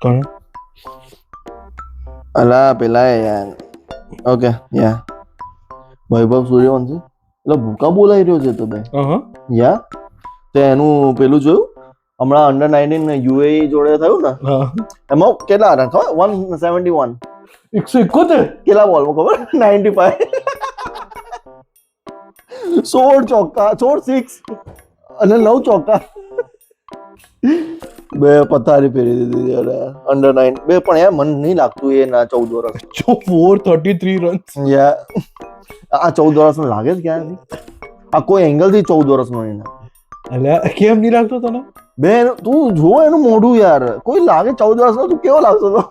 કોણ? અલા પેલા યાર ઓકે યા વૈભવ સૂર્યવંશી એટલે ભૂકા બોલાઈ રહ્યો છે તો બે યા તે એનું પેલું જોયું હમણાં અંડર 19 યુએઈ જોડે થયું ને એમાં કેટલા રન ખબર 171 171 કેટલા બોલમાં ખબર 95 16 ચોક્કા 16 સિક્સ અને 9 ચોક્કા બે પથારી ફેરી દીધી અંડર 9 બે પણ યાર મને નહીં લાગતું એ ના 14 વર્ષ 433 રન્સ યાર આ 14 વર્ષનો લાગે છે ક્યાંથી આ કોઈ એંગલ થી 14 વર્ષનો નહીં અલ્યા કેમ નહીં લાગતો તને બે તું જો એનું મોઢું યાર કોઈ લાગે 14 વર્ષનો તું કેવો લાગતો તો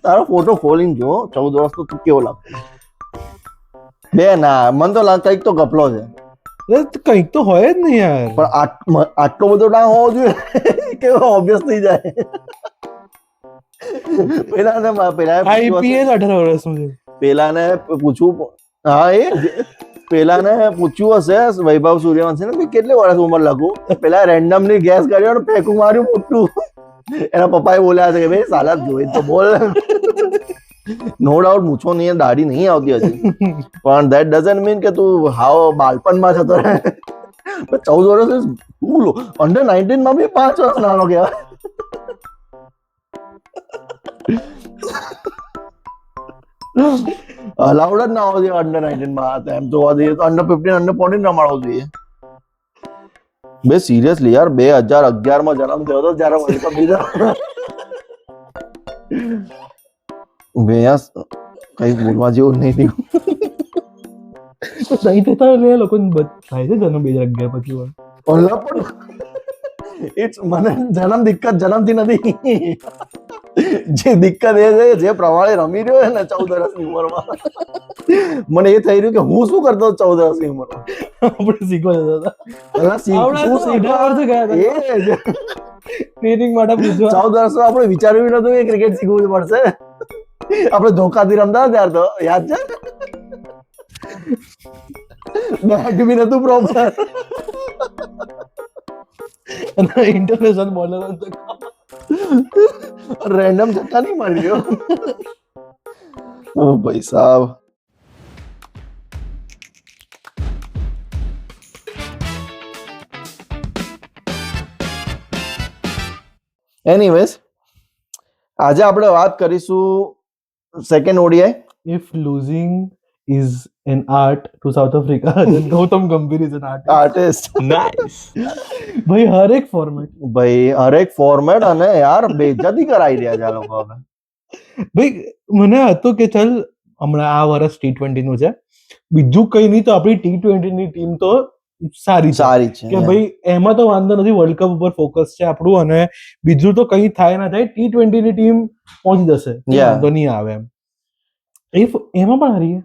તારો ફોટો ખોલીને જો 14 વર્ષનો તું કેવો લાગતો બે ના મને તો લાગે કંઈક તો ગપલો છે કંઈક તો હોય જ નહીં યાર પણ આટલો બધો ડાંગ હોવો જોઈએ કે ઓબ્વિયસ થઈ જાય પેલા આઈપીએલ 18 વર્ષનું છે પેલાને પૂછવું હા એ પેલાને પૂછ્યું હશે વૈભવ સૂર્યવંશી ને કેટલી વર્ષ ઉંમર લાગુ પેલા રેન્ડમલી ગેસ કર્યો ને ફેંકું માર્યું મોટું એના પપ્પાએ બોલ્યા છે કે ભાઈ સાલા જોઈ તો બોલ નો ડાઉટ મૂછો નહીં દાઢી નહીં આવતી હજી પણ ધેટ ડઝન્ટ મીન કે તું હાવ બાળપણમાં જતો રહે 14 વર્ષ બોલો અંડર 19 માં બી 5 વર્ષ નાનો કહેવાય અલાઉડ જ ના હોવો જોઈએ અંડર 19 માં એમ તો જોઈએ તો અંડર 15 અંડર 14 રમાડવો જોઈએ બે સિરિયસલી યાર 2011 માં જન્મ થયો હતો જ્યારે વર્લ્ડ કપ લીધો કઈ બોલવા જેવું નહીં સહી થતા લે લોકો થાય છે જન્મ 2011 પછી ઓલા પણ ઇટ્સ મને જન્મથી નથી જે દિક્કત એ છે જે પ્રમાણે રમી રહ્યો ને 14 વર્ષની ઉંમરમાં મને એ થઈ રહ્યું કે હું શું કરતો 14 વર્ષની ઉંમરમાં આપણે શીખવા જતા ટ્રેનિંગ માટે પૂછવા 14 વર્ષમાં આપણે વિચાર્યું નતું કે ક્રિકેટ શીખવું પડશે આપણે ધોકાથી રમતા ત્યાર તો યાદ છે બેટ બી નતું પ્રોપર ઇન્ટરનેશનલ બોલર રેન્ડમ છક્કા નહીં મારી રહ્યો ઓ ભાઈ સાહેબ એનીવેઝ આજે આપણે વાત કરીશું second ODI if losing is an art to South Africa then Gautam Gambhir is an artist nice ભાઈ હરેક ફોર્મેટ અને યાર બેઇજ્જતી કરાઈ રહ્યા છે આ લોકો હવે ભાઈ મને હતું કે ચાલ હમણાં આ વર્ષ T20 નું છે બીજું કઈ નહીં તો આપણી T20 ની ટીમ તો સારી છે કે ભાઈ એમાં તો વાંધો નથી વર્લ્ડ કપ ઉપર ફોકસ છે આપણું અને બીજું તો કઈ થાય ના થાય T20 ની ટીમ પહોંચી જશે વાંધો નહીં આવે એમ એમાં પણ હારીએ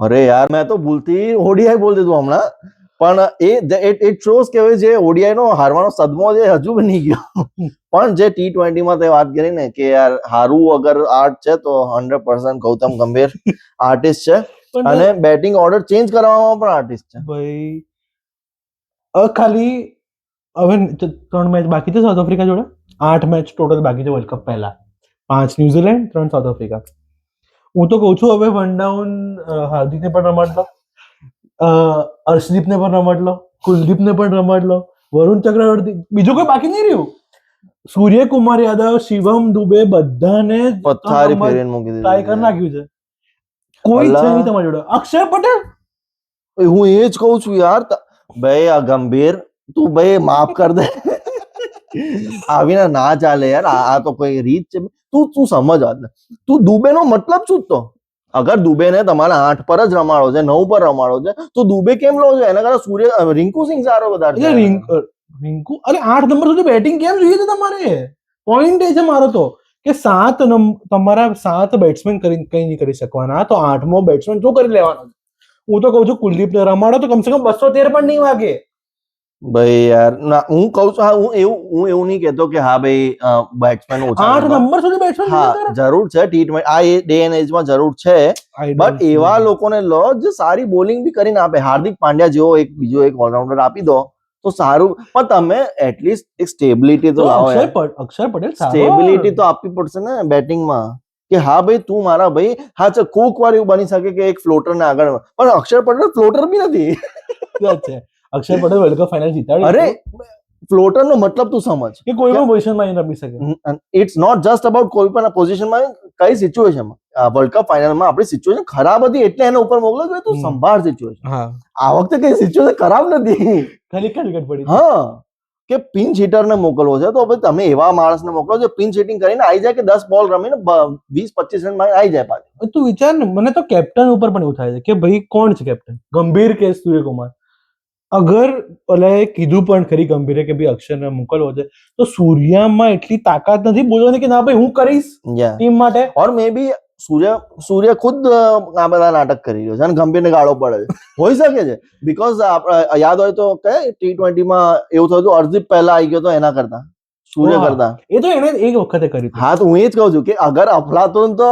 અરે યાર મેં તો ભૂલથી ઓડીઆઈ બોલ દીધું હમણાં પણ ઇટ શોઝ કે જે ઓડીઆઈ નો હારવાનો સદમો છે હજુ બી નહીં ગયો પણ જે T20 માં તે વાત કરી ને કે યાર હારું અગર આર્ટ છે તો 100% ગૌતમ ગંભીર આર્ટિસ્ટ છે અને બેટિંગ ઓર્ડર ચેન્જ કરવામાં પણ આર્ટિસ્ટ છે ભાઈ ખાલી હવે 3 મેચ બાકી છે સાઉથ આફ્રિકા જોડે 8 મેચ ટોટલ બાકી છે વર્લ્ડ કપ પહેલા 5 ન્યુઝીલેન્ડ 3 સાઉથ આફ્રિકા હું તો કઉ છું હવે વન ડાઉન હાર્દિકને પણ રમાડ લો અર્શદીપને પણ રમાડ લો કુલદીપને પણ રમાડ લો વરુણ ચક્રવર્તી બીજું કોઈ બાકી નહીં રહ્યું સૂર્યકુમાર યાદવ શિવમ દુબે બધાને પથારી ફેરીને મૂકી દીધું ટ્રાય કરી નાખ્યું છે કોઈ છે નહીં તમારી જોડે અક્ષર પટેલ હું એ જ કહું છું યાર ભાઈ આ ગંભીર તું ભાઈ માફ કર દે આવીને ના ચાલે યાર આ તો કોઈ રીત છે તું સમજ તું દુબે નો મતલબ શું તો અગર દુબે ને તમારે 8 પર જ રમાડો છે 9 પર રમાડો છે તો દુબે કેમ લો છો એના કરતા રિંકુ સિંહ સારો વધારે છે રિંકુ અરે 8 નંબર સુધી બેટિંગ કેમ જોઈએ છે તમારે પોઈન્ટ એ છે મારો તો કે 7 તમારા 7 બેટ્સમેન કઈ નહીં કરી શકવાના તો 8મો બેટ્સમેન શું કરી લેવાનો હું તો કહું છું કુલદીપ ને રમાડો તો કમસે કમ 213 પણ નહીં વાગે ભાઈ યાર ના હું કહું છું હું એવું નહીં કહેતો કે હા ભાઈ બેટ્સમેન ઓછા 8 નંબર સુધી બેટ્સમેન હા જરૂર છે T20 આ ડે એન્ડ એજ માં જરૂર છે બટ એવા લોકોને લો જે સારી બોલિંગ બી કરીને આપે હાર્દિક પાંડ્યા જેવો બીજો એક ઓલરાઉન્ડર આપી દો તો સારું, પણ તમે એટલીસ્ટ એક સ્ટેબિલિટી તો તો લાવો યાર. અક્ષર પટેલ સારો સ્ટેબિલિટી તો આપવી પડશે ને બેટિંગમાં, કે હા ભાઈ તું મારા ભાઈ, હા ચાલ કોક વાર એવું બની શકે કે એક ફ્લોટર ને આગળ, પણ અક્ષર પટેલ ફ્લોટર બી નથી. વાત છે. અક્ષર પટેલ વર્લ્ડ કપ ફાઇનલ જીતાડી અરે દીધો. ફ્લોટર નો મતલબ તું સમજ, કે કોઈ પણ પોઝિશનમાં અહીં રમી શકે. ઇટ્સ નોટ જસ્ટ અબાઉટ કોઈ પણ પોઝિશનમાં, કઈ સિચ્યુએશનમાં. વર્લ્ડ કપ ફાઇનલમાં આપણી સિચ્યુએશન ખરાબ હતી એટલે એને ઉપર મોકલો કે તું સંભાળ સિચ્યુએશન. હા, આ વખતે કઈ સિચ્યુએશન ખરાબ નથી. ખાલી વિકેટ પડી. હા, કે પિંચ હિટરને મોકલવો છે તો તમે એવા માણસને મોકલો જે પિંચ હિટિંગ કરીને આવી જાય, કે 10 બોલ રમીને 20-25 રનમાં આવી જાય પાછું. તું વિચાર ને, મને તો કેપ્ટન ઉપર પણ એવું થાય છે કે ભાઈ કોણ છે કેપ્ટન? ગંભીર કે સૂર્યકુમાર? અગર ઓલે કીધું પણ ખરી ગંભીરે કે ભાઈ અક્ષરને મોકલવો છે, તો સૂર્યામાં એટલી તાકાત નથી બોલવાની કે ના ભાઈ હું કરીશ ટીમ માટે. ઓર મે બી સૂર્ય ખુદ આ બધા નાટક કરી રહ્યો છે અને ગંભીરને ગાળો પડે છે. હોઈ શકે છે, બીકોઝ યાદ હોય તો કે T20 માં એવું થયું હતું, હરદીપ પહેલા આવી ગયો તો એના કરતા, સૂર્ય કરતા. એ તો એને એક વખતે કર્યું. હા, તો હું એ જ કહું છું કે અગર અફલાતુન તો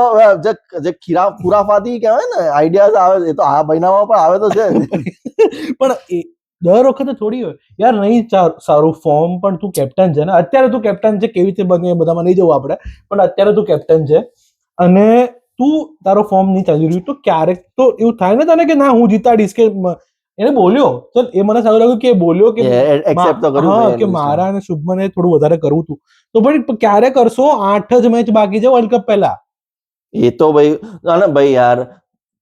જે ખુરાફાતી કહેવાય ને આઈડિયાઝ આવે, એ તો આ મહિનામાં પણ આવે તો છે. પણ દર વખતે થોડી હોય યાર, નહીં સારું ફોર્મ પણ તું કેપ્ટન છે ને, અત્યારે તું કેપ્ટન છે, કેવી રીતે બન્યું એ બધામાં નહીં જવું આપણે, પણ અત્યારે તું કેપ્ટન છે અને તું તારો ફોર્મ નહીં ચાલી રહ્યું, તો ક્યારેક તો એવું થાય ને તને કે ના હું જીતાડીશ, કે એને બોલ્યો, ચાલ એ મને સારું લાગ્યું કે બોલ્યો કે એક્સેપ્ટ તો કર્યું. હા, કે મારા અને શુભમને થોડું વધારે કરવું હતું, તો પણ ક્યારે કરશો? 8 જ મેચ બાકી છે વર્લ્ડ કપ પહેલા. એ તો ભાઈ, અને ભાઈ યાર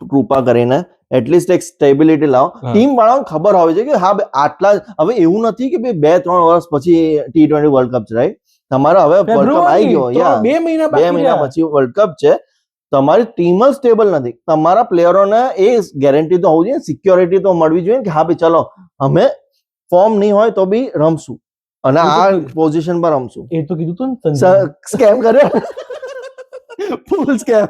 કૃપા કરીને એટલીસ્ટ એક સ્ટેબિલિટી લાવો. ટીમ વાળાને ખબર હોવી છે કે હા ભાઈ આટલા, હવે એવું નથી કે ભાઈ 2-3 વર્ષ પછી T20 વર્લ્ડ કપ છે, રાઈટ? તમારો હવે વર્લ્ડ કપ આવી ગયો, યા 2 મહિના પછી વર્લ્ડ કપ છે. તમારી ટીમ જ સ્ટેબલ નથી. તમારા પ્લેયરોને એ ગેરંટી તો હોવી જોઈએ, સિક્યોરિટી તો મળવી જોઈએ કે હા ભાઈ ચલો અમે ફોર્મ નહીં હોય તો બી રમશું અને આ પોઝિશન પર રમશું. એ તો કીધું તું ને, સ્કેમ કર્યો, ફૂલ સ્કેમ.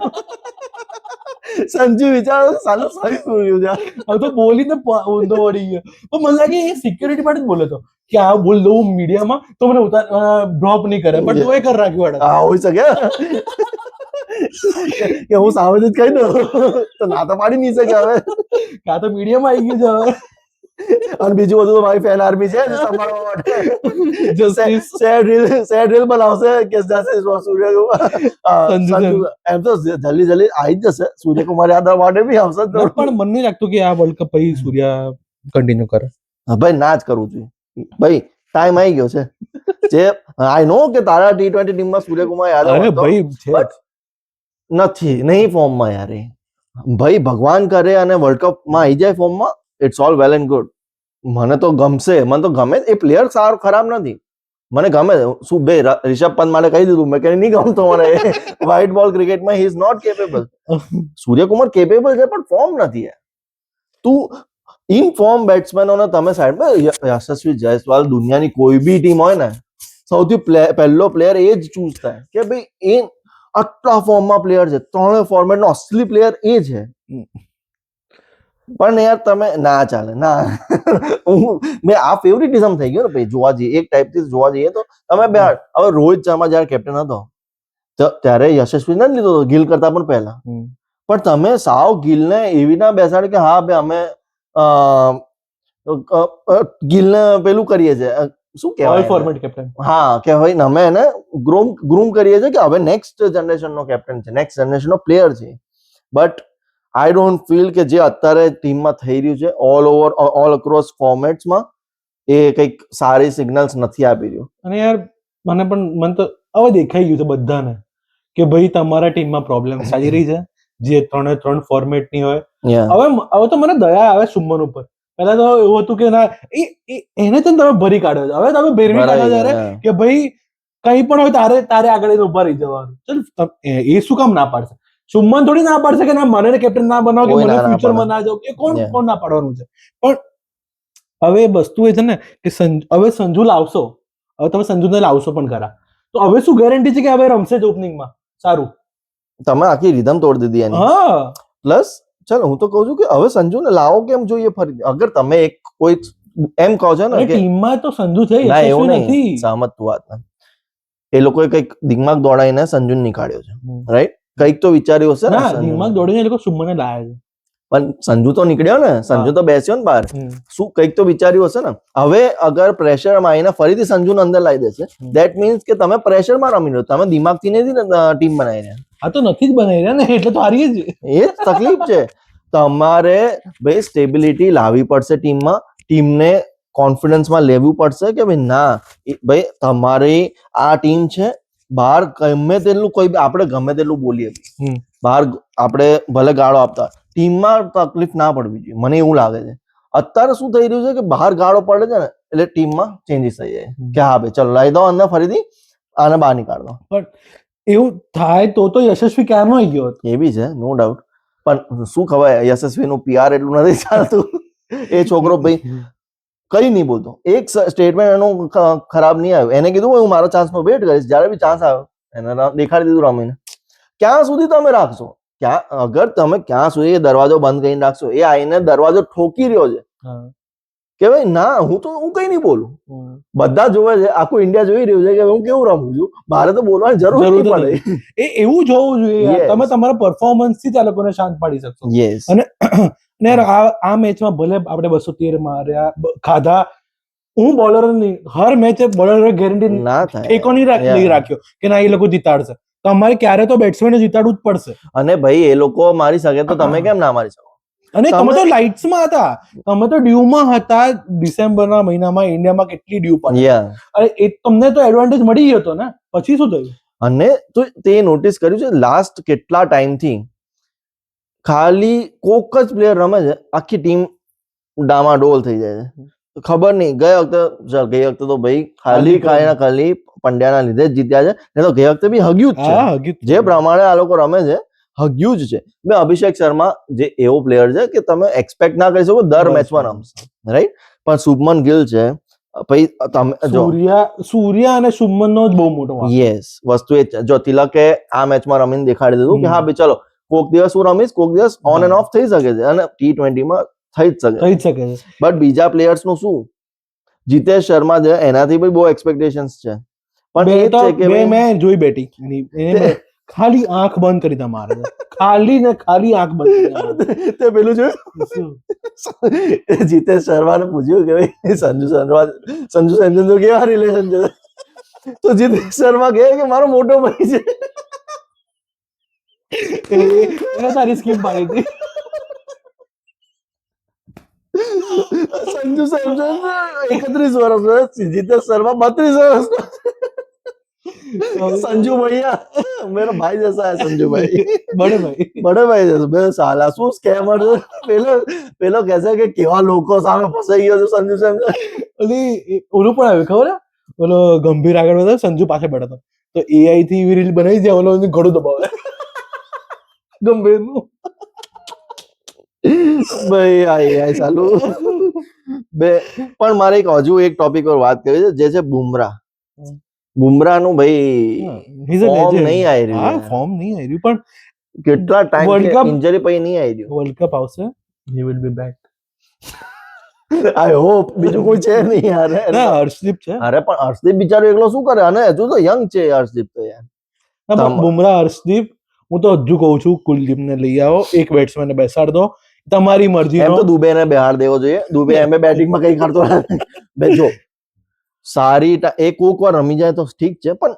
સંજુ વિચારો સાલું સહી પૂર્યું છે. હવે તો બોલીને ઊંધો વળી ગયો. પણ મને લાગે એ સિક્યોરિટી માટે જ બોલે તો કે આ બોલ દઉં મીડિયામાં તો મને ડ્રોપ નહીં કરે, પણ તું એ કર રાખ્યું. હા, હોઈ શકે કે હું સામે જ કહી દઉં તો ના તો પાડી નહીં શકે. હવે કાં તો મીડિયામાં આવી ગયું છે હવે. અને બીજું બધું તો મારી ફેન આર્મી છે સંભાળવા માટે. સેડ રીલ બનાવશે કે એમ તો જલ્દી આવી જ જશે. સૂર્યકુમાર યાદવ માટે બી આવશે, પણ મને નહીં લાગતું કે આ વર્લ્ડ કપ પછી સૂર્યા કન્ટિન્યુ કરે. ભાઈ ના જ કરવું જોઈએ ભાઈ, ટાઈમ આવી ગયો છે. જે આઈ નો કે તારા T20 ટીમમાં સૂર્યકુમાર યાદવ હતો, ભાઈ છે નથી નહીં ફોર્મમાં યાર. ભાઈ ભગવાન કરે અને વર્લ્ડ કપમાં આવી જાય ફોર્મમાં, it's all well and good. મને તો ગમશે, મને તો ગમે. એ પ્લેયર સારો ખરાબ નથી, મને ગમે. શું બે રિષભ પંત માટે કહી દીધું મેં કે નહીં ગમતો મને. વ્હાઇટ બોલ ક્રિકેટમાં he is not capable. Suryakumar capable છે પણ ફોર્મ નથી. તું ઇન ફોર્મ બેટ્સમેનોને તમે સાઈડમાં, યશસ્વી જયસ્વાલ દુનિયાની કોઈ બી ટીમ હોય ને, સૌથી પહેલો પ્લેયર એ જ ચૂઝ થાય કે ભાઈ એ આટલા ફોર્મમાં પ્લેયર છે, 3 ફોર્મેટનો અસલી પ્લેયર એ છે. પણ યાર તમે ના ચાલે, ના. મેં આ ફેવરિટિઝમ થઈ ગયો ને ભાઈ, જોવા જઈએ એક ટાઈપથી જોવા જઈએ તો તમે બે. હવે રોહિત શર્મા જયારે કેપ્ટન હતો ત્યારે યશસ્વી ને લીધો હતો ગિલ કરતા પણ પહેલા, પણ તમે સાવ ગિલને એવી ના બેસાડે કે હા ભાઈ અમે ગિલને પેલું કરીએ છીએ, શું કહેવાય ફોર્મેટ કેપ્ટન. હા, કે ભાઈ અમે એને ગ્રૂમ કરીએ છીએ કે હવે નેક્સ્ટ જનરેશનનો કેપ્ટન છે, નેક્સ્ટ જનરેશનનો પ્લેયર છે. બટ આઈ ડોન્ટ ફીલ કે જે અત્યારે ટીમમાં થઈ રહ્યું છે ઓલ અક્રોસ ફોર્મેટ્સમાં, એ કંઈક સારી સિગ્નલ્સ નથી આપી રહ્યું. અને યાર મને તો હવે દેખાઈ ગયું છે બધાને કે ભાઈ તમારા ટીમમાં પ્રોબ્લેમ ચાલી રહી છે, જે 3 ફોર્મેટની હોય. હવે તો મને દયા આવે શુભમન ઉપર. પહેલા તો એવું હતું કે ના એને તો તમે ભરી કાઢો છો, હવે તમે ભેરવી કાઢો ત્યારે કે ભાઈ કઈ પણ હોય તારે આગળ ઉભા રહી જવાનું. ચાલ એ શું કામ ના પાડશે? શુભમન થોડી ના પાડશે કે ના મને કેપ્ટન ના બનાવો, કે મને ફ્યુચરમાં ના જાવ, કે કોણ ના પાડવાનું છે? પણ હવે વસ્તુ એ છે ને કે હવે સંજુ લાવશો, હવે તમે સંજુને લાવશો પણ ખરા, તો હવે શું ગેરંટી છે કે હવે રમશે જ ઓપનિંગમાં સારું? તમે આખી રીધમ તોડી દીધી એની. હા, પ્લસ ચાલો હું તો કહું છું કે હવે સંજુને લાવો કેમ જોઈએ ફરી? અગર તમે એક કોઈ એમ કહો છો ને કે ટીમમાં તો સંજુ છે, ના એવું નહીં, સહમત તું વાત. એ લોકોએ કંઈક દિમાગ દોડાઈને સંજુને નીકાળ્યો છે, રાઈટ? કંઈક તો વિચાર્યું હશે ને. દિમાગ દોડીને એ લોકો શુભમને લાયા છે. પણ સંજુ તો નીકળ્યો ને, સંજુ તો બેસ્યો ને બહાર, શું કંઈક તો વિચાર્યું હશે ને. હવે અગર પ્રેશરમાં આવીને ફરીથી સંજુને અંદર લાવી દેશે, ધેટ મીન્સ કે તમે પ્રેશરમાં રમી રહ્યો, તમે દિમાગથી નથી ટીમ બનાવી રહ્યા. આ તો નથી જ બનાવી રહ્યા ને, એટલે તો હારીએ જ. એ જ તકલીફ છે. તમારે ભાઈ સ્ટેબિલિટી લાવવી પડશે ટીમમાં, ટીમને કોન્ફિડન્સમાં લેવું પડશે કે ભાઈ ના ભાઈ તમારી આ ટીમ છે, બહાર ગમે તેટલું કોઈ આપણે ગમે તેટલું બોલીએ, બહાર આપણે ભલે ગાળો આપતા, ટીમમાં તકલીફ ના પડવી જોઈએ, મને એવું લાગે છે. અત્યારે શું થઈ રહ્યું છે કે બહાર ગાળો પડે છે ને એટલે ટીમમાં ચેન્જીસ થઈ જાય કે હા ભાઈ ચલો લાવી દો અંદર, ફરીથી આને બહાર નીકાળ દો. પણ એવું થાય તો યશસ્વી ક્યારનો આવી ગયો હતો. એ બી છે, નો ડાઉટ. પણ શું ખબર યશસ્વી નું પીઆર એટલું નથી ચાલતું. એ છોકરો ભાઈ કઈ નહીં બોલતો, એક સ્ટેટમેન્ટ એનું ખરાબ નહીં આવ્યું. એને કીધું હું મારો ચાન્સ નો વેટ કરીશ, જયારે બી ચાન્સ આવ્યો એને દેખાડી દીધું રમીને. ક્યાં સુધી તમે રાખશો? અગર તમે ક્યાં સુધી દરવાજો બંધ કરીને રાખશો, એ આઈને દરવાજો ઠોકી રહ્યો છે કે ભાઈ ના હું કઈ નહીં બોલું, બધા જોવે છે, આખું ઇન્ડિયા જોઈ રહ્યું છે કે હું કેવું રમું છું, મારે તો બોલવાની જરૂર નહીં પડે. એ એવું જોવું જોઈએ, તમે તમારા પરફોર્મન્સ થી જ આ લોકોને શાંત પાડી શકશો. યસ. અને આ મેચમાં ભલે આપણે 213 માર્યા ખાધા, હું બોલર નહીં, હર મેચે બોલર ગેરંટી ના થાય, ટેકો નહીં રાખ્યો કે ના એ લોકો જીતાડશે. તો અમારે ક્યારે તો બેટ્સમેન જીતાડવું જ પડશે. અને ભાઈ એ લોકો મારી શકે તો તમે કેમ ના મારી શકો? અને તમે તો લાઇટ્સમાં હતા, તમે તો ડ્યુમાં હતા. ડિસેમ્બરના મહિનામાં ઇન્ડિયામાં કેટલી ડ્યુ પડી, અને એ તમને તો એડવાન્ટેજ મળી ગયો હતો ને. પછી શું થયું? અને તો તે નોટિસ કર્યું છે લાસ્ટ કેટલા ટાઈમથી ખાલી કોક જ પ્લેયર રમે છે, આખી ટીમ ડામાડોલ થઈ જાય છે. ખબર નહીં, ગઈ વખતે તો ભાઈ ખાલી પંડ્યાના લીધે જ જીત્યા છે, નહીં તો ગઈ વખતે બી હગ્યું જ છે. જે પ્રમાણે આ લોકો રમે છે હગ્યું જ છે. બે અભિષેક શર્મા જે એવો પ્લેયર છે કે તમે એક્સપેક્ટ ના કરી શકો દર મેચમાં રમશે, રાઈટ. પણ શુભમન ગિલ છે, પછી તમે જો સૂર્યા અને શુભમનનો જ બહુ મોટો વાંક. યસ, વસ્તુ એ છે. જો તિલકે આ મેચમાં રમીને દેખાડી દીધું કે હા ભાઈ ચલો કોક દિવસ હું રમીશ, કોક દિવસ ઓન એન્ડ ઓફ થઈ શકે છે, અને T20માં થઈ જ શકે છે. બટ બીજા પ્લેયર્સ નું શું? જીતેશ શર્મા છે, એનાથી બી બહુ એક્સપેક્ટેશન્સ છે. પણ એ છે કે મેં જોઈ બેટિંગ, ખાલી આંખ બંધ કરી તમારે, ખાલી આંખ બંધ કરી. તે પેલું જોયું, જીતેશ શર્માને પૂછ્યું કે ભાઈ સંજુ સેમસન કેવા રિલેશન છે, તો જીતેશ શર્મા કહે કે મારો મોટો ભાઈ છે. એને સારી સ્કીમ પાડી હતી. સંજુ સેમસન 31 વર્ષ, જીતેશ શર્મા 32 વર્ષ. संजू भैया मेरा भाई जैसा है, संजू भाई बड़े भाई जैसा. બે સાલા શું સ્કેમર છે. પેલો કહેશે કે કેવા લોકો સામે ફસાઈ ગયો છે સંજુ સેમસન. ઓલું પણ આવ્યું ખબર, ઓલો ગંભીર આગળ વધે, સંજુ પાસે બેઠો તો એઆઈ થી એવી રીલ બનાવી દે, ઓલો ઘડું દબાવે ગંભીર નું. ભાઈ આઈ સાલું. પણ મારે એક હજુ એક ટોપિક પર વાત કરવી છે, જે છે બુમરાહ નું. ભાઈ ફોર્મ નહીં આવી રહ્યું, પણ કેટલા ટાઈમ ઇન્જરી પછી નહીં આવી રહ્યું. વર્લ્ડ કપ આવશે, he will be back. I hope. બીજું કોઈ છે નહીં યાર. ના, હર્ષદીપ છે. અરે પણ હર્ષદીપ બિચારો એકલો શું કરે, અને હજુ તો યંગ છે હર્ષદીપ તો યાર. બુમરાહ, હર્ષદીપ, હું તો હજુ કહું છું કુલદીપને લઈ આવો, એક બેટ્સમેનને બેસાડ દો, તમારી મરજી. એમ તો દુબેને બેહાડ દેવો જોઈએ. દુબે એમ બેટિંગમાં કઈ કરતો નથી. જો સારી એક વાર રમી જાય તો ઠીક છે, પણ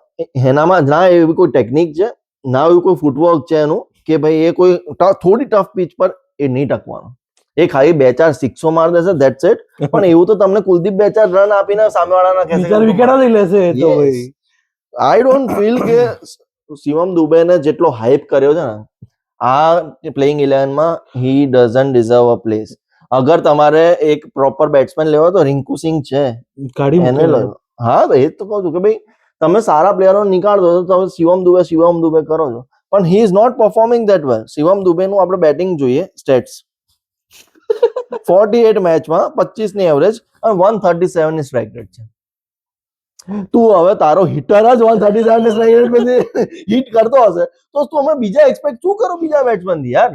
એનામાં ના એવી કોઈ ટેકનિક છે, ના એવું કોઈ ફૂટવર્ક છે એનું કે ભાઈ એ કોઈ થોડી ટફ પીચ પર એ નહીં ટકવાનો. એ ખાલી 2-4 સિક્સો માર દેશે, ધેટ્સ ઇટ. પણ એવું તો તમને કુલદીપ 2-4 રન આપીને સામેવાળાના કહેશે વિકેટ લઈ લેશે. તો ભાઈ આઈ ડોન્ટ ફીલ કે શિવમ દુબેને જેટલો હાઇપ કર્યો છે ને આ પ્લેઇંગ 11માં, he doesn't deserve a place. અગર તમારે એક પ્રોપર બેટ્સમેન લેવો તો રિંકુ સિંહ છે, એને લો. હા, એ જ તો કહું છું કે ભાઈ તમે સારા પ્લેયરો નીકાળો તો તમે શિવમ દુબે કરો છો, પણ he is not performing that well. Shivam દુબેનું આપણે બેટિંગ જોઈએ, સ્ટેટ્સ 48 મેચમાં 25 ની એવરેજ અને 137 ની સ્ટ્રાઇક રેટ છે. તું હવે તારો હિટર જ 137 ની સ્ટ્રાઇક રેટ પર હિટ કરતો હશે તો તમે બીજા એક્સપેક્ટ શું કરો બીજા બેટ્સમેન થી યાર?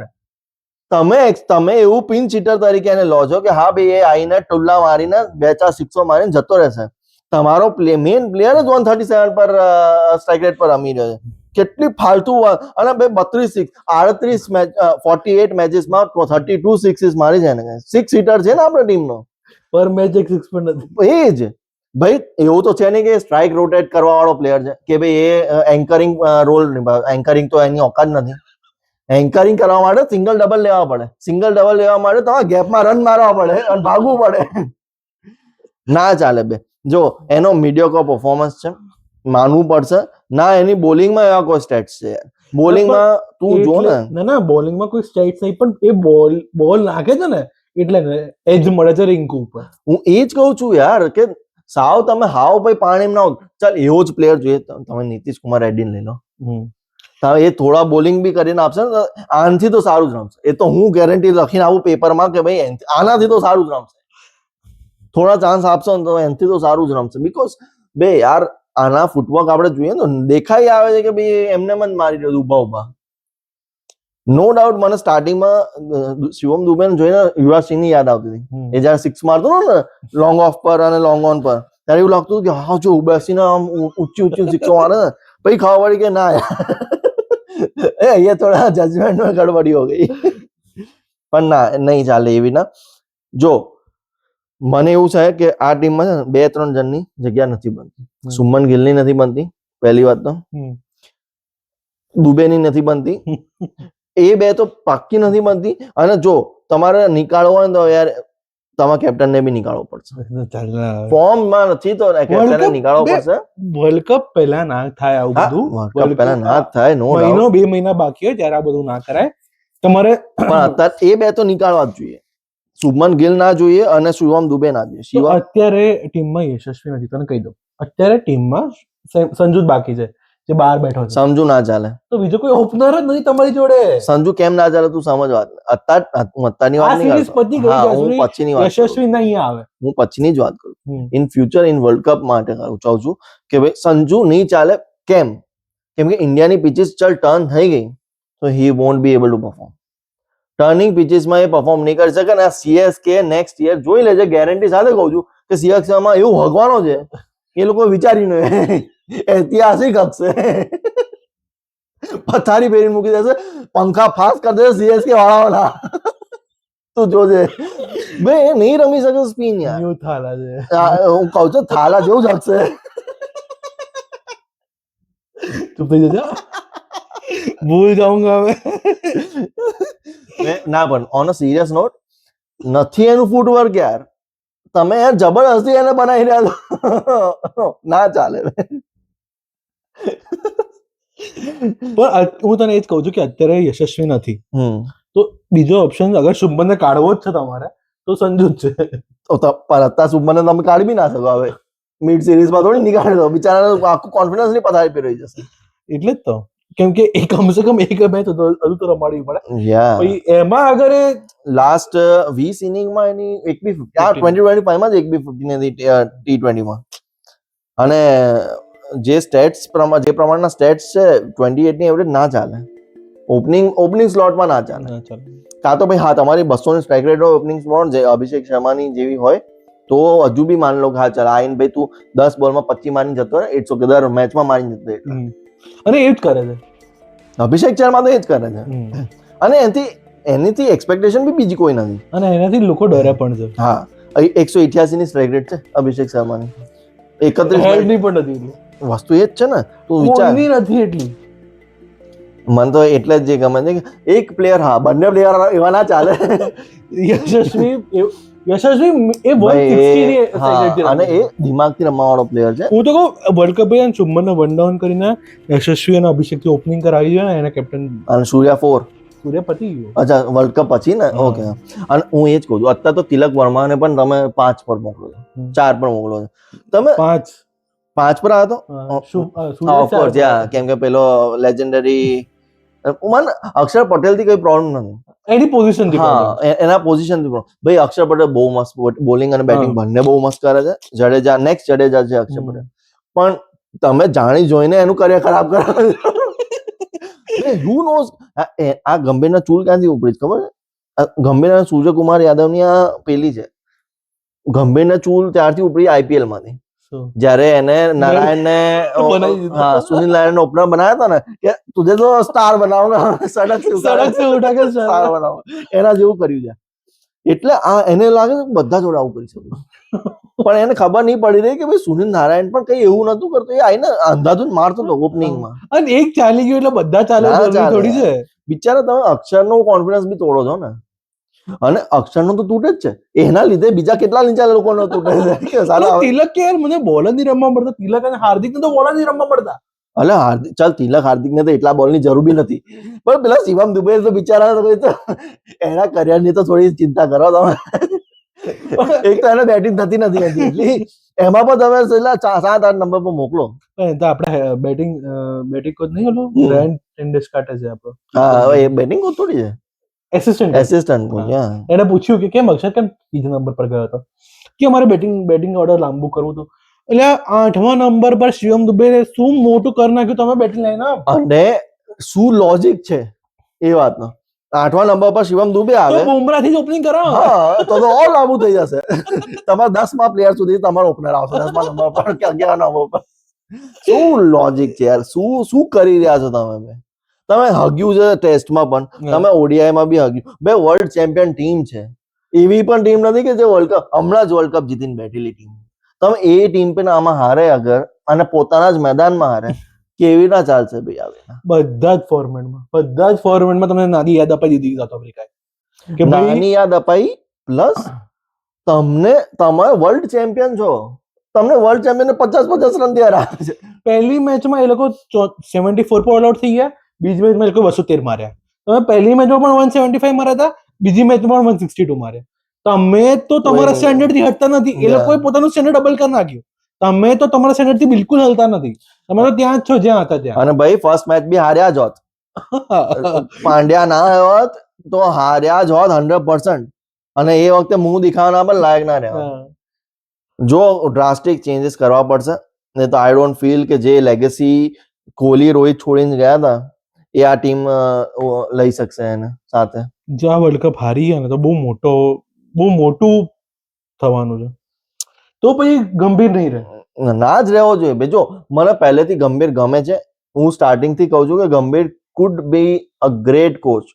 તમે એવું પિંચ હિટર તરીકે એને લો છો કે હા ભાઈ એ આઈને ટુલ્લા મારીને 2-4 સિક્સો મારીને જતો રહેશે. તમારો મેઇન પ્લેયર જ 137 પર સ્ટ્રાઇક રેટ પર રમી રહ્યો છે. કેટલી ફાલતુ વાત. અને બે 32 સિક્સ 38 મેચ 48 મેચીસમાં 32 સિક્સીસ મારી છે ને. 6 હિટર છે ને આપણા ટીમનો. પર મેચ એક સિક્સ પણ નથી. એ જ ભાઈ, એવું તો છે નહીં કે સ્ટ્રાઇક રોટેટ કરવા વાળો પ્લેયર છે કે ભાઈ એ એન્કરિંગ રોલ નિભાવે. એન્કરિંગ તો એની ઓકાત નથી. એન્કરિંગ કરવા માટે સિંગલ ડબલ લેવા પડે. સિંગલ ડબલ લેવા માટે તમારે ગેપમાં રન મારવા પડે અને ભાગવું પડે. ના ચાલે બે. જો એનો મીડિયોકર પરફોર્મન્સ છે, માનવું પડશે. ના એની બોલિંગમાં એવા કોઈ સ્ટેટ્સ છે. બોલિંગમાં તું જો ને, ના બોલિંગમાં કોઈ સ્ટેટ્સ નહીં, પણ એ બોલ નાખે છે ને એટલે એજ મળે છે રિંકુ ઉપર. હું એ જ કહું છું યાર કે સાવ તમે હાવ ભાઈ પાણી ના ચાલ એવો જ પ્લેયર જોઈએ. તમે નીતિશ કુમાર રેડ્ડીને લઈ લો. એ થોડા બોલિંગ બી કરીને આપશે ને, આનાથી તો સારું જ રમશે. એ તો હું ગેરંટી લખીને આવું પેપરમાં કે ભાઈ આનાથી તો સારું જ રમશે. થોડા ચાન્સ આપશો ને તો એનાથી તો સારું જ રમશે. બીકોઝ બે યાર આના ફૂટવર્ક આપણે જોઈએ ને દેખાઈ આવે છે કે ભાઈ એમને જ મારી રહ્યો ઉભા ઉભા. નો ડાઉટ મને સ્ટાર્ટિંગમાં શિવમ દુબેને જોઈને યુવરાજ સિંહ ની યાદ આવતી હતી. એ જયારે સિક્સ મારતો ને લોંગ ઓફ પર અને લોંગ ઓન પર, ત્યારે એવું લાગતું કે હા જો બેસીને આમ ઊંચી સિક્સો મારે ને, પછી ખબર પડી કે ના અહીંયા થોડા જજમેન્ટમાં ગડબડી હો ગઈ. પણ ના, નહીં ચાલે એવી ના. જો મને એવું છે કે આ ટીમમાં છે ને 2-3 જણની જગ્યા નથી બનતી. સુમન ગિલની નથી બનતી પહેલી વાત તો, દુબેની નથી બનતી. એ બે તો પાક્કી નથી બનતી. અને જો તમારે નીકાળવો હોય તો યાર તમારા કેપ્ટન ને બી નીકાળવો પડશે. ફોર્મમાં નથી તો કેપ્ટન નીકાળવો પડશે. વર્લ્ડ કપ પહેલા ના થાય આવું બધું. વર્લ્ડ કપ પહેલા ના થાય, નો મહિનો 2 મહિના બાકી હોય ત્યારે આ બધું ના કરાય તમારે. પણ અત્યારે એ બે તો નીકાળવા જ જોઈએ. શુભમન ગિલ ના જોઈએ અને શિવમ દુબે ના જોઈએ. અત્યારે ટીમમાં યશસ્વી નથી, તને કહી દઉં. અત્યારે ટીમમાં સંજુ બાકી છે જે બહાર બેઠો છે. સંજુ ના ચાલે તો બીજો કોઈ ઓપનર જ નથી તમારી જોડે. સંજુ કેમ ના ચાલે તું સમજ વાત. અત્યારની વાત નહીં કરતો. હું પછીની વાત યશસ્વી નહીં આવે. હું પછીની જ વાત કરું. In future in world cup માટે કહું છું કે ભાઈ સંજુ નહીં ચાલે. કેમ? કેમ કે ઇન્ડિયાની પિચીસ ચાલ ટર્ન થઈ ગઈ તો he won't be able to perform. Turning પિચીસમાં એ પરફોર્મ નહીં કરી શકે. અને CSK નેક્સ્ટ યર જોઈ લેજે, ગેરંટી સાથે કહું છું કે CSK માં એવું હગવાનો છે એ લોકો વિચારીને ઐતિહાસિક હકશે. પથારી પહેરીને મૂકી દેશે, પંખા ફાસ કરી દેશે CSK વાળાઓના. તું જોજે બે એ નહીં રમી શકે સ્પિન યાર. ન્યુ થાલા છે. હું કહું છું થાલા જેવું જ હકશે. ચૂપ થઈ જજો. ભૂલ જાઉંગા હવે. ના પણ ઓન અ સિરિયસ નોટ, નથી એનું ફૂટવર્ક યાર. તમે યાર જબરદસ્તી એને બનાવી રહ્યા છો. ના ચાલે. પણ હું તને એ જ કહું છું કે અત્યારે યશસ્વી નથી તો બીજો ઓપ્શન અગર શુભમને કાઢવો જ છે તમારે તો સંજુ જ છે. તો અત્યારે શુભમને તમે કાઢી બી ના શકો. હવે મિડ સિરીઝમાં થોડી નીકાળી દો. બિચારાને આખું કોન્ફિડન્સ ની પથારી પર રહી જશે. એટલે જ તો, કેમ કે એ કમસે કમ એક મેચ હજુ તો રમાડવી પડે. પછી એમાં અગર એ લાસ્ટ 20 ઇનિંગમાં એની એક બી 20-25 માં જ એક બી 50 નથી T20 માં. અને જે સ્ટેટ્સ જે પ્રમાણના સ્ટેટ્સ છે 28 ની એવરેજ ના ચાલે. ઓપનિંગ સ્લોટમાં ના ચાલે. કાં તો ભાઈ હા તમારી 200 ની સ્ટ્રાઇક રેટ હોય ઓપનિંગ સ્લોટ જે અભિષેક શર્માની જેવી હોય તો હજુ બી માન લો કે હા ચાલ આઈને ભાઈ તું 10 બોલમાં 25 મારીને જતો રહે, 100 કે દર મેચમાં મારીને જતો એટલે. અને એ જ કરે છે અભિષેક શર્મા તો એ જ કરે છે. અને એનીથી એક્સપેક્ટેશન બી બીજી કોઈ નથી. અને એનાથી લોકો ડરે પણ છે. હા 188 ની સ્ટ્રાઇક રેટ છે અભિષેક શર્માની. 31 ની પણ નથી. વસ્તુ એ જ છે ને. તું વિચાર નથી એટલી. મને તો એટલે જ જે ગમે છે કે એક પ્લેયર, હા બંને પ્લેયર એવા ના ચાલે. યશસ્વી એ 160 અને એ દિમાગથી રમવા વાળો પ્લેયર છે. હું તો કહું વર્લ્ડ કપ અને શુભમને વન ડાઉન કરીને યશસ્વી અને અભિષેક થી ઓપનિંગ કરાવી જોઈએ ને એને કેપ્ટન. અને સૂર્યા 4 સૂર્ય પતી ગયો. અચ્છા વર્લ્ડ કપ પછી ને. ઓકે. અને હું એ જ કહું છું અત્યારે તો તિલક વર્માને પણ તમે 5 પર મોકલો છો, 4 પર મોકલો છો તમે. 5 પર આવ્યો તો ઓફકોર્સ કેમ કે પેલો લેજેન્ડરી મને અક્ષર પટેલ થી કઈ પ્રોબ્લેમ નથી. એની પોઝિશન થી. હા એના પોઝિશન થી ભાઈ અક્ષર પટેલ બહુ મસ્ત બોલિંગ અને બેટિંગ બંને બહુ મસ્ત કરે છે. જડેજા નેક્સ્ટ જડેજા છે અક્ષર પટેલ. પણ તમે જાણી જોઈને એનું કરિયર ખરાબ કરો. હુ નોઝ આ ગંભીરના ચૂલ ક્યાંથી ઉપડી ખબર છે? ગંભીરના સૂર્યકુમાર યાદવની આ પેલી છે. ગંભીરના ચૂલ ત્યારથી ઉપડી IPL માંથી. શું? જ્યારે એને નારાયણને બનાવી દીધું. હા સુનિલ નારાયણ ઓપનર બનાવ્યા હતા ને કે તુજે તો સ્ટાર બનાવના સડક સે સડક સે ઉઠા કે સ્ટાર બનાવો એના જેવું કર્યું છે. એટલે આ એને લાગે છે કે બધા જોડે આવું કરી શકું પણ એને ખબર નહીં પડી રહી કે ભાઈ સુનિલ નારાયણ પણ કઈ એવું નતું કરતો, એ આઈને અંધાધૂંધ મારતો હતો ઓપનિંગમાં. અને એક ચાલી ગયું એટલે બધા ચાલે ના જરૂરી ચાલે થોડી છે. બિચારા તમે અક્ષરનો કોન્ફિડન્સ બી તોડો છો ને, અને અક્ષરનો તો તૂટે જ છે, એના લીધે બીજા કેટલા નીચા લોકોનો તૂટે છે કે સાલા હવે તિલક કે યાર મને બોલ જ નહીં રમવા મળતા. તિલક અને હાર્દિક ને તો બોલ જ નહીં રમવા મળતા. અલે હાર્દિક ચાલ તિલક હાર્દિક ને તો એટલા બોલ ની જરૂર બી નથી, પણ પેલા શિવમ દુબે તો બિચારા તો એના કરિયર ની તો થોડી ચિંતા કરો તમે. એક તો એને બેટિંગ થતી નથી એટલી, એમાં પણ તમે છેલ્લા 7-8 નંબર પર મોકલો. પણ તો આપણે બેટિંગ કોચ નહીં ઓલો બ્રાયન ટેન્ડેસ કાટે છે આપણો. હા હવે એ બેટિંગ કોચ થોડી છે, એસિસ્ટન્ટ કોચ. એને પૂછ્યું કે કેમ અક્ષર કેમ ત્રીજા નંબર પર ગયો હતો, કે અમારે બેટિંગ ઓર્ડર લાંબુ કરવું હતું. એટલે 8મા નંબર પર શિવમ દુબે શું મોટું કરી નાખ્યું તમે બેટિંગ લાઈન અપ. અને શું લોજિક છે એ વાતનો. 8મા નંબર પર શિવમ દુબે આવે તો બુમરાહ થી જ ઓપનિંગ કરો. હા તો ઓલ લાંબુ થઈ જશે. તમારા 10મા પ્લેયર સુધી તમારો ઓપનર આવશે 10મા નંબર પર કે 11મા નંબર પર. શું લોજિક છે યાર, શું કરી રહ્યા છો તમે? તમે હગ્યું છે ટેસ્ટમાં પણ, તમે ઓડીઆઈ માં બી હગ્યું. બે વર્લ્ડ ચેમ્પિયન ટીમ છે, એવી પણ ટીમ નથી કે જે વર્લ્ડ કપ હમણાં જ વર્લ્ડ કપ જીતીને બેઠેલી ટીમ. તમે એ ટીમ પર આમાં હારે અગર અને પોતાના જ મેદાનમાં હારે, કેવી ના ચાલશે ભાઈ આવે? બધા જ ફોર્મેટમાં તમને નાની યાદ અપાઈ દીધી સાઉથ આફ્રિકાએ કે ભાઈ નાની યાદ અપાઈ, પ્લસ તમે વર્લ્ડ ચેમ્પિયન છો, તમને વર્લ્ડ ચેમ્પિયન 50-50 રન થી હરાવે છે. પહેલી મેચમાં એ લોકો 74 પર ઓલ આઉટ થઈ ગયા, બીજી મેચમાં એ લોકો 213 માર્યા. તમે પહેલી મેચમાં પણ 175 માર્યા હતા, બીજી મેચમાં પણ 162 માર્યા. તમે તો તમારા સ્ટેન્ડર્ડ થી હટતા નથી, એ લોકોએ પોતાનું સ્ટેન્ડર્ડ ડબલ કરી નાખ્યું. તમે તો તમારા સ્ટેન્ડર્ડ થી બિલકુલ હલતા નથી, તમે તો ત્યાં જ છો જ્યાં હતા ત્યાં. અને ભાઈ ફર્સ્ટ મેચ બી હાર્યા જ હોત, પાંડ્યા ના હોત તો હાર્યા જ હોત 100%. અને એ વખતે મુંહ દેખાવાના પણ લાયક ના રહ્યા. જો ડ્રાસ્ટિક ચેન્જીસ કરવા પડશે, નહીં તો આઈ ડોન્ટ ફીલ કે જે લેગેસી કોહલી રોહિત છોડીને ગયા હતા એ આ ટીમ લઈ શકશે એને સાથે. જો આ વર્લ્ડ કપ હારી ગયા ને તો બહુ મોટું થવાનું છે. તો પછી ગંભીર નહીં રહે, ના જ રહેવો જોઈએ. જો મને પહેલેથી ગંભીર ગમે છે, હું સ્ટાર્ટિંગ થી કહું છું કે ગંભીર food B a great coach,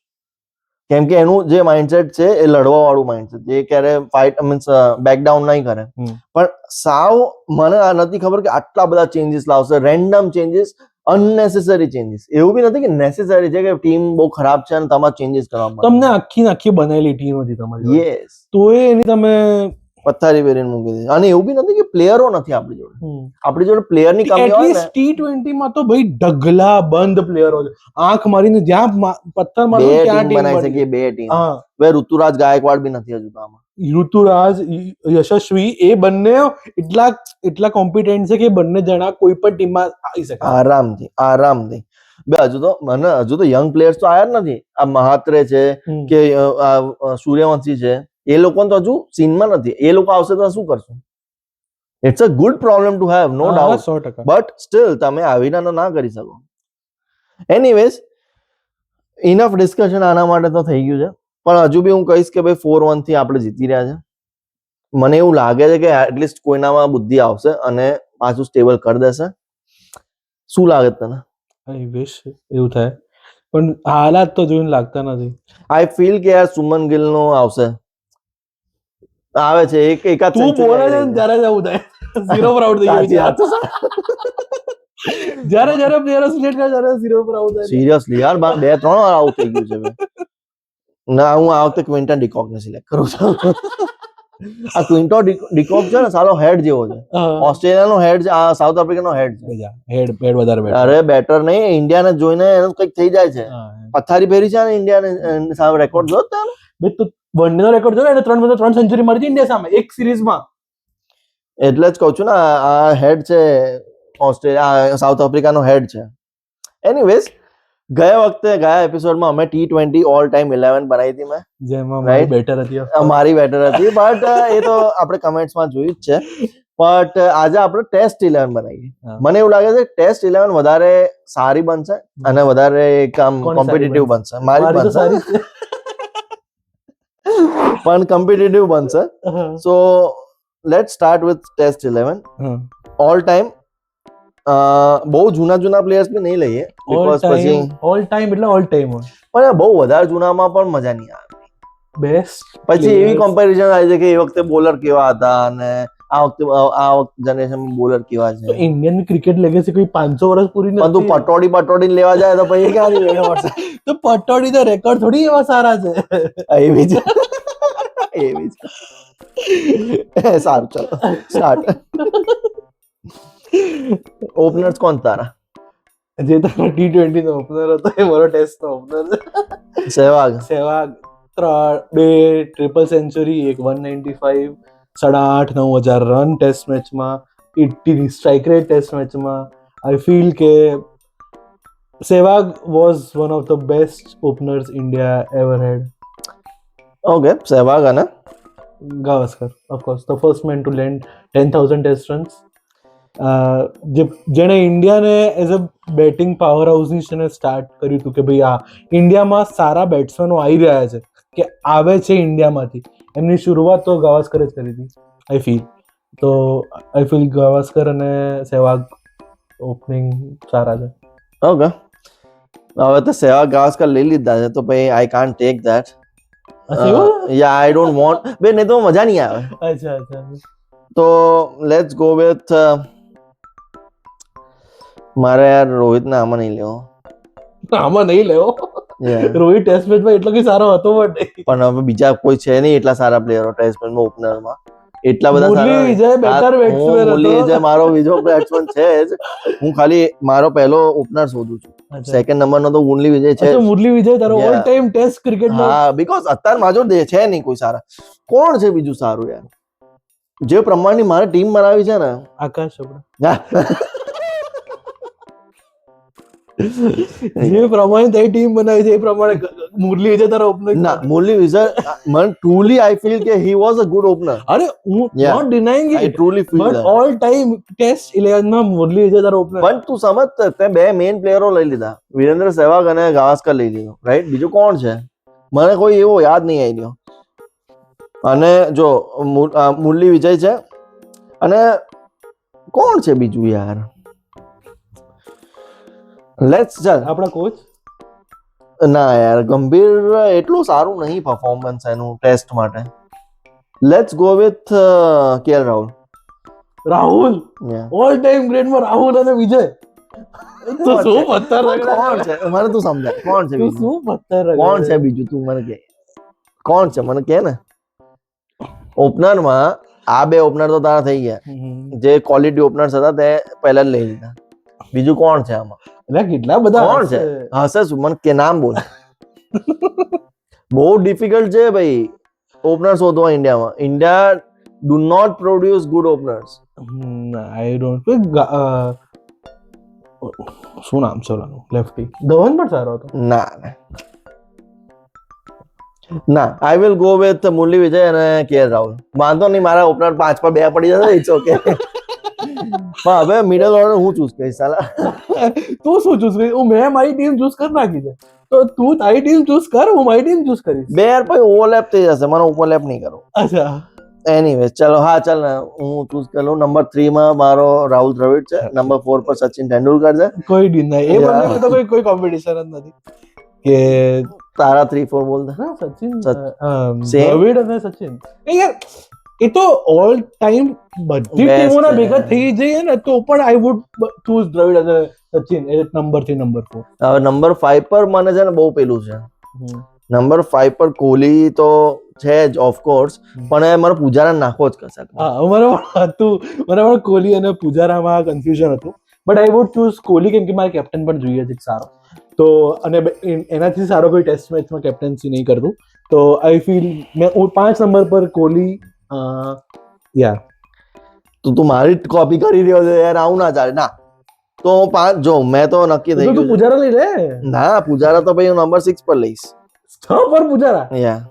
કેમ કે એનું જે માઇન્ડસેટ છે એ લડવા વાળું માઇન્ડસેટ, જે ક્યારે ફાઇટ મીન્સ બેકડાઉન નહીં કરે. પણ સાવ મને આ નથી ખબર કે આટલા બધા ચેન્જીસ લાવશે, રેન્ડમ ચેન્જીસ, અનનેસેસરી ચેન્જીસ. એવું બી નથી કે નેસેસરી છે કે ટીમ બહુ ખરાબ છે અને તમારે ચેન્જીસ કરવા પડે. તમને આખી બનેલી ટીમ હતી તમારી, યસ, તો એની તમે પથ્થારી પહેરીને મૂકી દીધી. અને એવું બી નથી કે પ્લેયરો નથી આપણી જોડે, આપણી જોડે પ્લેયર ની કમી હોય ને. એટલીસ્ટ T20 માં તો ભાઈ ઢગલા બંધ પ્લેયરો છે, આંખ મારીને જ્યાં પથ્થર મારો બે ત્યાં ટીમ બનાવી ટીમ શકીએ, બે ટીમ. હા, હવે ઋતુરાજ ગાયકવાડ બી નથી હજુ તો આમાં. ઋતુરાજ યશસ્વી એ બંને એટલા કોમ્પિટન્ટ છે કે બંને જણા કોઈ પણ ટીમમાં આવી શકે આરામથી. બે હજુ તો યંગ પ્લેયર્સ તો આયા જ નથી. આ મહાત્રે છે કે સૂર્યવંશી છે, એ લોકો તો હજુ સીનમાં નથી. એ લોકો આવશે તો શું કરશું? It's a good problem to have, no doubt, 100%. But still તમે આવીને ના કરી શકો. એનીવેઝ, ઇનફ ડિસ્કશન આના માટે તો થઈ ગયું છે. પણ હજુ બી હું કહીશ કે ભાઈ 4-1 થી આપણે જીતી રહ્યા છે. મને એવું લાગે છે કે એટલીસ્ટ કોઈનામાં બુદ્ધિ આવશે અને પાછું સ્ટેબલ કરી દેશે. શું લાગે તને? આઈ વિશ એવું થાય, પણ હાલાત તો જોઈને લાગતા નથી. આઈ ફીલ કે યાર સુમન ગિલ નો આવશે, આવે છે એકાદ તું બોલે છે ને ત્યારે જ આવું થાય. 0 પર આઉટ થઈ ગયો જ્યારે પ્લેયરો સિલેક્ટ કરે ત્યારે 0 પર આઉટ થાય. સિરિયસલી યાર 2-3 વાર આઉટ થઈ ગયું છે. ના, હું આ વખતે ક્વિન્ટન ડિકોક ને સિલેક્ટ કરું છું. આ ક્વિન્ટન ડિકોક છે ને સાલો હેડ જેવો છે. ઓસ્ટ્રેલિયાનો હેડ છે, આ સાઉથ આફ્રિકાનો હેડ છે. હેડ વધારે બેટર. અરે બેટર નહીં, ઇન્ડિયાને જોઈને એનું કંઈક થઈ જાય છે. પથ્થારી ફેરી છે ને ઇન્ડિયાને સામે. રેકોર્ડ જો તારો ભાઈ તું વનડે નો રેકોર્ડ જો, એને 3 સેન્ચુરી મારી છે ઇન્ડિયા સામે એક સિરીઝમાં. એટલે જ કહું છું ને આ હેડ છે, ઓસ્ટ્રેલિયા સાઉથ આફ્રિકાનો હેડ છે. એનીવેઝ, ગયા એપિસોડમાં અમે T20 ઓલ ટાઈમ 11 બનાવી હતી મેં, જેમાં મારી બેટર હતી. મારી બેટર હતી, બટ એ તો આપણે કમેન્ટ્સમાં જોયું જ છે. બટ આજે આપણે ટેસ્ટ 11 બનાવીએ. મને એવું લાગે છે કે ટેસ્ટ 11 વધારે સારી બનશે અને વધારે કામ કોમ્પિટિટિવ બનશે. મારી બનશે પણ કોમ્પિટિટિવ બનશે. So let's start with test 11 હા ઓલ ટાઈમ. બહુ જૂના પ્લેયર્સ બી નહીં લઈએ ઓલ બીકોઝ પછી ટાઈમ એટલે ઓલ ટાઈમ પણ બહુ વધારે જૂનામાં પણ મજા નહીં આવે. બેસ્ટ પછી એવી કમ્પેરિઝન આવે છે કે એ વખતે બોલર કેવા હતા અને આ વખતે જનરેશન બોલર કેવા તો છે. ઇન્ડિયન ક્રિકેટ લેગેસી કોઈ 500 વર્ષ પૂરી પણ તું નથી. પટોડી લેવા જાય તો પછી ક્યાં મળશે? તો પટોડી તો રેકોર્ડ થોડી એવા સારા છે. એવી છે એવી છે. સારું ચલો સ્ટાર્ટ. ઓપનર્સ કોણ તારા? જે તારો T20 નો ઓપનર હતો એ મારો ટેસ્ટ નો ઓપનર છે. સહેવાગ. સહેવાગ 2 ટ્રિપલ સેન્ચુરી, એક 195, 8.5 9,000 રન ટેસ્ટ મેચમાં, 80 સ્ટ્રાઇક રેટ ટેસ્ટ મેચમાં. આઈ ફીલ કે Sehwag was one of the best openers India ever had. Okay Sehwag અને Gavaskar of course the first man to land 10,000 test runs. જેણે ઇન્ડિયાને એઝ અ બેટિંગ પાવર હાઉસની છે start કર્યું હતું કે ભાઈ આ ઇન્ડિયામાં સારા બેટ્સમેનો આવી રહ્યા છે કે આવે છે ઇન્ડિયામાંથી, એમની શરૂઆત તો ગાવસ્કરે જ કરી હતી આઈ ફીલ. તો આઈ ફીલ ગાવસ્કર અને સહેવાગ ઓપનિંગ સારા છે. ઓકે હવે તો સહેવાગ ગાવસ્કર લઈ લીધા છે તો ભાઈ I can't take that. Yeah I don't want બે નહીં તો મજા નહીં આવે. અચ્છા અચ્છા. તો લેટ્સ ગો વિથ મારે યાર રોહિત ને આમાં નહીં લેવો. આમાં નહીં લેવો. રોહિત ટેસ્ટ મેચમાં એટલો કઈ સારો હતો પણ હવે બીજા કોઈ છે નહીં એટલા સારા પ્લેયરો ટેસ્ટ મેચમાં ઓપનરમાં. એટલા બધા મુરલી વિજય બેટર બેટ્સમેન હતો. મુરલી વિજય મારો બીજો બેટ્સમેન છે જ. હું ખાલી મારો પહેલો ઓપનર શોધું છું. સેકન્ડ નંબર નો તો મુરલી વિજય છે. મુરલી વિજય તારો ઓલ ટાઈમ ટેસ્ટ ક્રિકેટમાં. હા બીકોઝ અત્યારે માજો છે નહીં કોઈ સારા. કોણ છે બીજું સારું યાર? જે પ્રમાણની મારે ટીમ બનાવી છે ને આકાશ ચોપડા. જે પ્રમાણે તે ટીમ બનાવી છે એ પ્રમાણે મુરલી વિજય તારો ઓપનર. ના મુરલી વિજય મને ટ્રુલી આઈ ફીલ કે he was a good opener. અરે હું not denying I it truly feel but all time test 11 માં મુરલી વિજય તારો ઓપનર. પણ તું સમજ તે બે મેઇન પ્લેયરો લઈ લીધા, વિરેન્દ્ર સહેવાગ અને ગાવસ્કર લઈ લીધો રાઈટ. બીજું કોણ છે મને કોઈ એવો યાદ નહીં આવી રહ્યો. અને જો મુરલી વિજય છે અને કોણ છે બીજું યાર? લેટ્સ ચાલ આપણા કોચ. ના યાર ગંભીર એટલું સારું નહીં પરફોર્મન્સ એનું ટેસ્ટ માટે. Let's go with KL Rahul. Rahul all time ગ્રેડમાં રાહુલ અને વિજય. તો શું પત્તર કોણ છે મને તું સમજાય કોણ છે બીજું? શું પત્તર કોણ છે બીજું તું મને કે કોણ છે મને કે ને. ઓપનરમાં આ બે ઓપનર તો તારા થઈ ગયા. જે ક્વોલિટી ઓપનર્સ હતા તે પહેલા જ લઈ લીધા. બીજું કોણ છે આમાં? એટલે કેટલા બધા કોણ છે? હશે શું મને કે નામ બોલ. બહુ ડિફિકલ્ટ છે ભાઈ ઓપનર શોધવા ઇન્ડિયામાં. India do not produce good openers. I don't શું નામ છે ઓલાનું લેફ્ટી? ધવન પણ સારો હતો. ના I will go with Murali Vijay અને કેએલ રાહુલ. વાંધો નહીં મારા ઓપનર 5 પર 2 પડી જશે ઇટ્સ ઓકે. પણ હવે મિડલ ઓર્ડર હું ચૂઝ કરીશ સાલા. તું શું ચૂઝ કરીશ? મેં મારી ટીમ ચૂઝ કરી નાખી છે તો તું તારી ટીમ ચૂઝ કર, હું મારી ટીમ ચૂઝ કરીશ. બે યાર પછી ઓવરલેપ થઈ જશે, મને ઓવરલેપ નહીં કરો. અચ્છા એનીવેઝ ચલો હા ચાલ ને હું ચૂઝ કરી લઉં. નંબર 3 માં મારો રાહુલ દ્રવિડ છે, નંબર 4 પર સચિન તેંડુલકર છે. કોઈ ડીન નહીં, એ બંને તો કોઈ કોમ્પિટિશન જ નથી કે તારા 3-4 બોલ દે. સચિન Same. દ્રવિડ અને સચિન. યાર એ તો ઓલ ટાઈમ બધી Best ટીમોના છે. ભેગા થઈ જઈએ ને તો પણ આઈ વુડ ચૂઝ દ્રવિડ અને સચિન એ નંબર 3 નંબર 4. હવે નંબર 5 પર મને છે ને બહુ પેલું છે. નંબર 5 પર કોહલી તો છે જ ઓફકોર્સ, પણ મને પૂજારા નાખવો જ કશે. હા અમારે પણ કોહલી અને પૂજારામાં કન્ફ્યુઝન હતું but I would choose Kohli કેમ કે મારે કેપ્ટન પણ જોઈએ છે સારો. તો અને એનાથી સારો કોઈ ટેસ્ટ મેચમાં કેપ્ટન્સી નહીં કરતું. તો આઈ ફીલ મેં 5 નંબર પર કોહલી. યાર તું મારી કોપી કરી રહ્યો છે યાર, આવું ના ચાલે. ના તો 5 જો મેં તો નક્કી થઈ તું ગયું. પૂજારા લઈ લે. ના પૂજારા તો ભાઈ હું નંબર 6 પર લઈશ. 6 પર પૂજારા. યા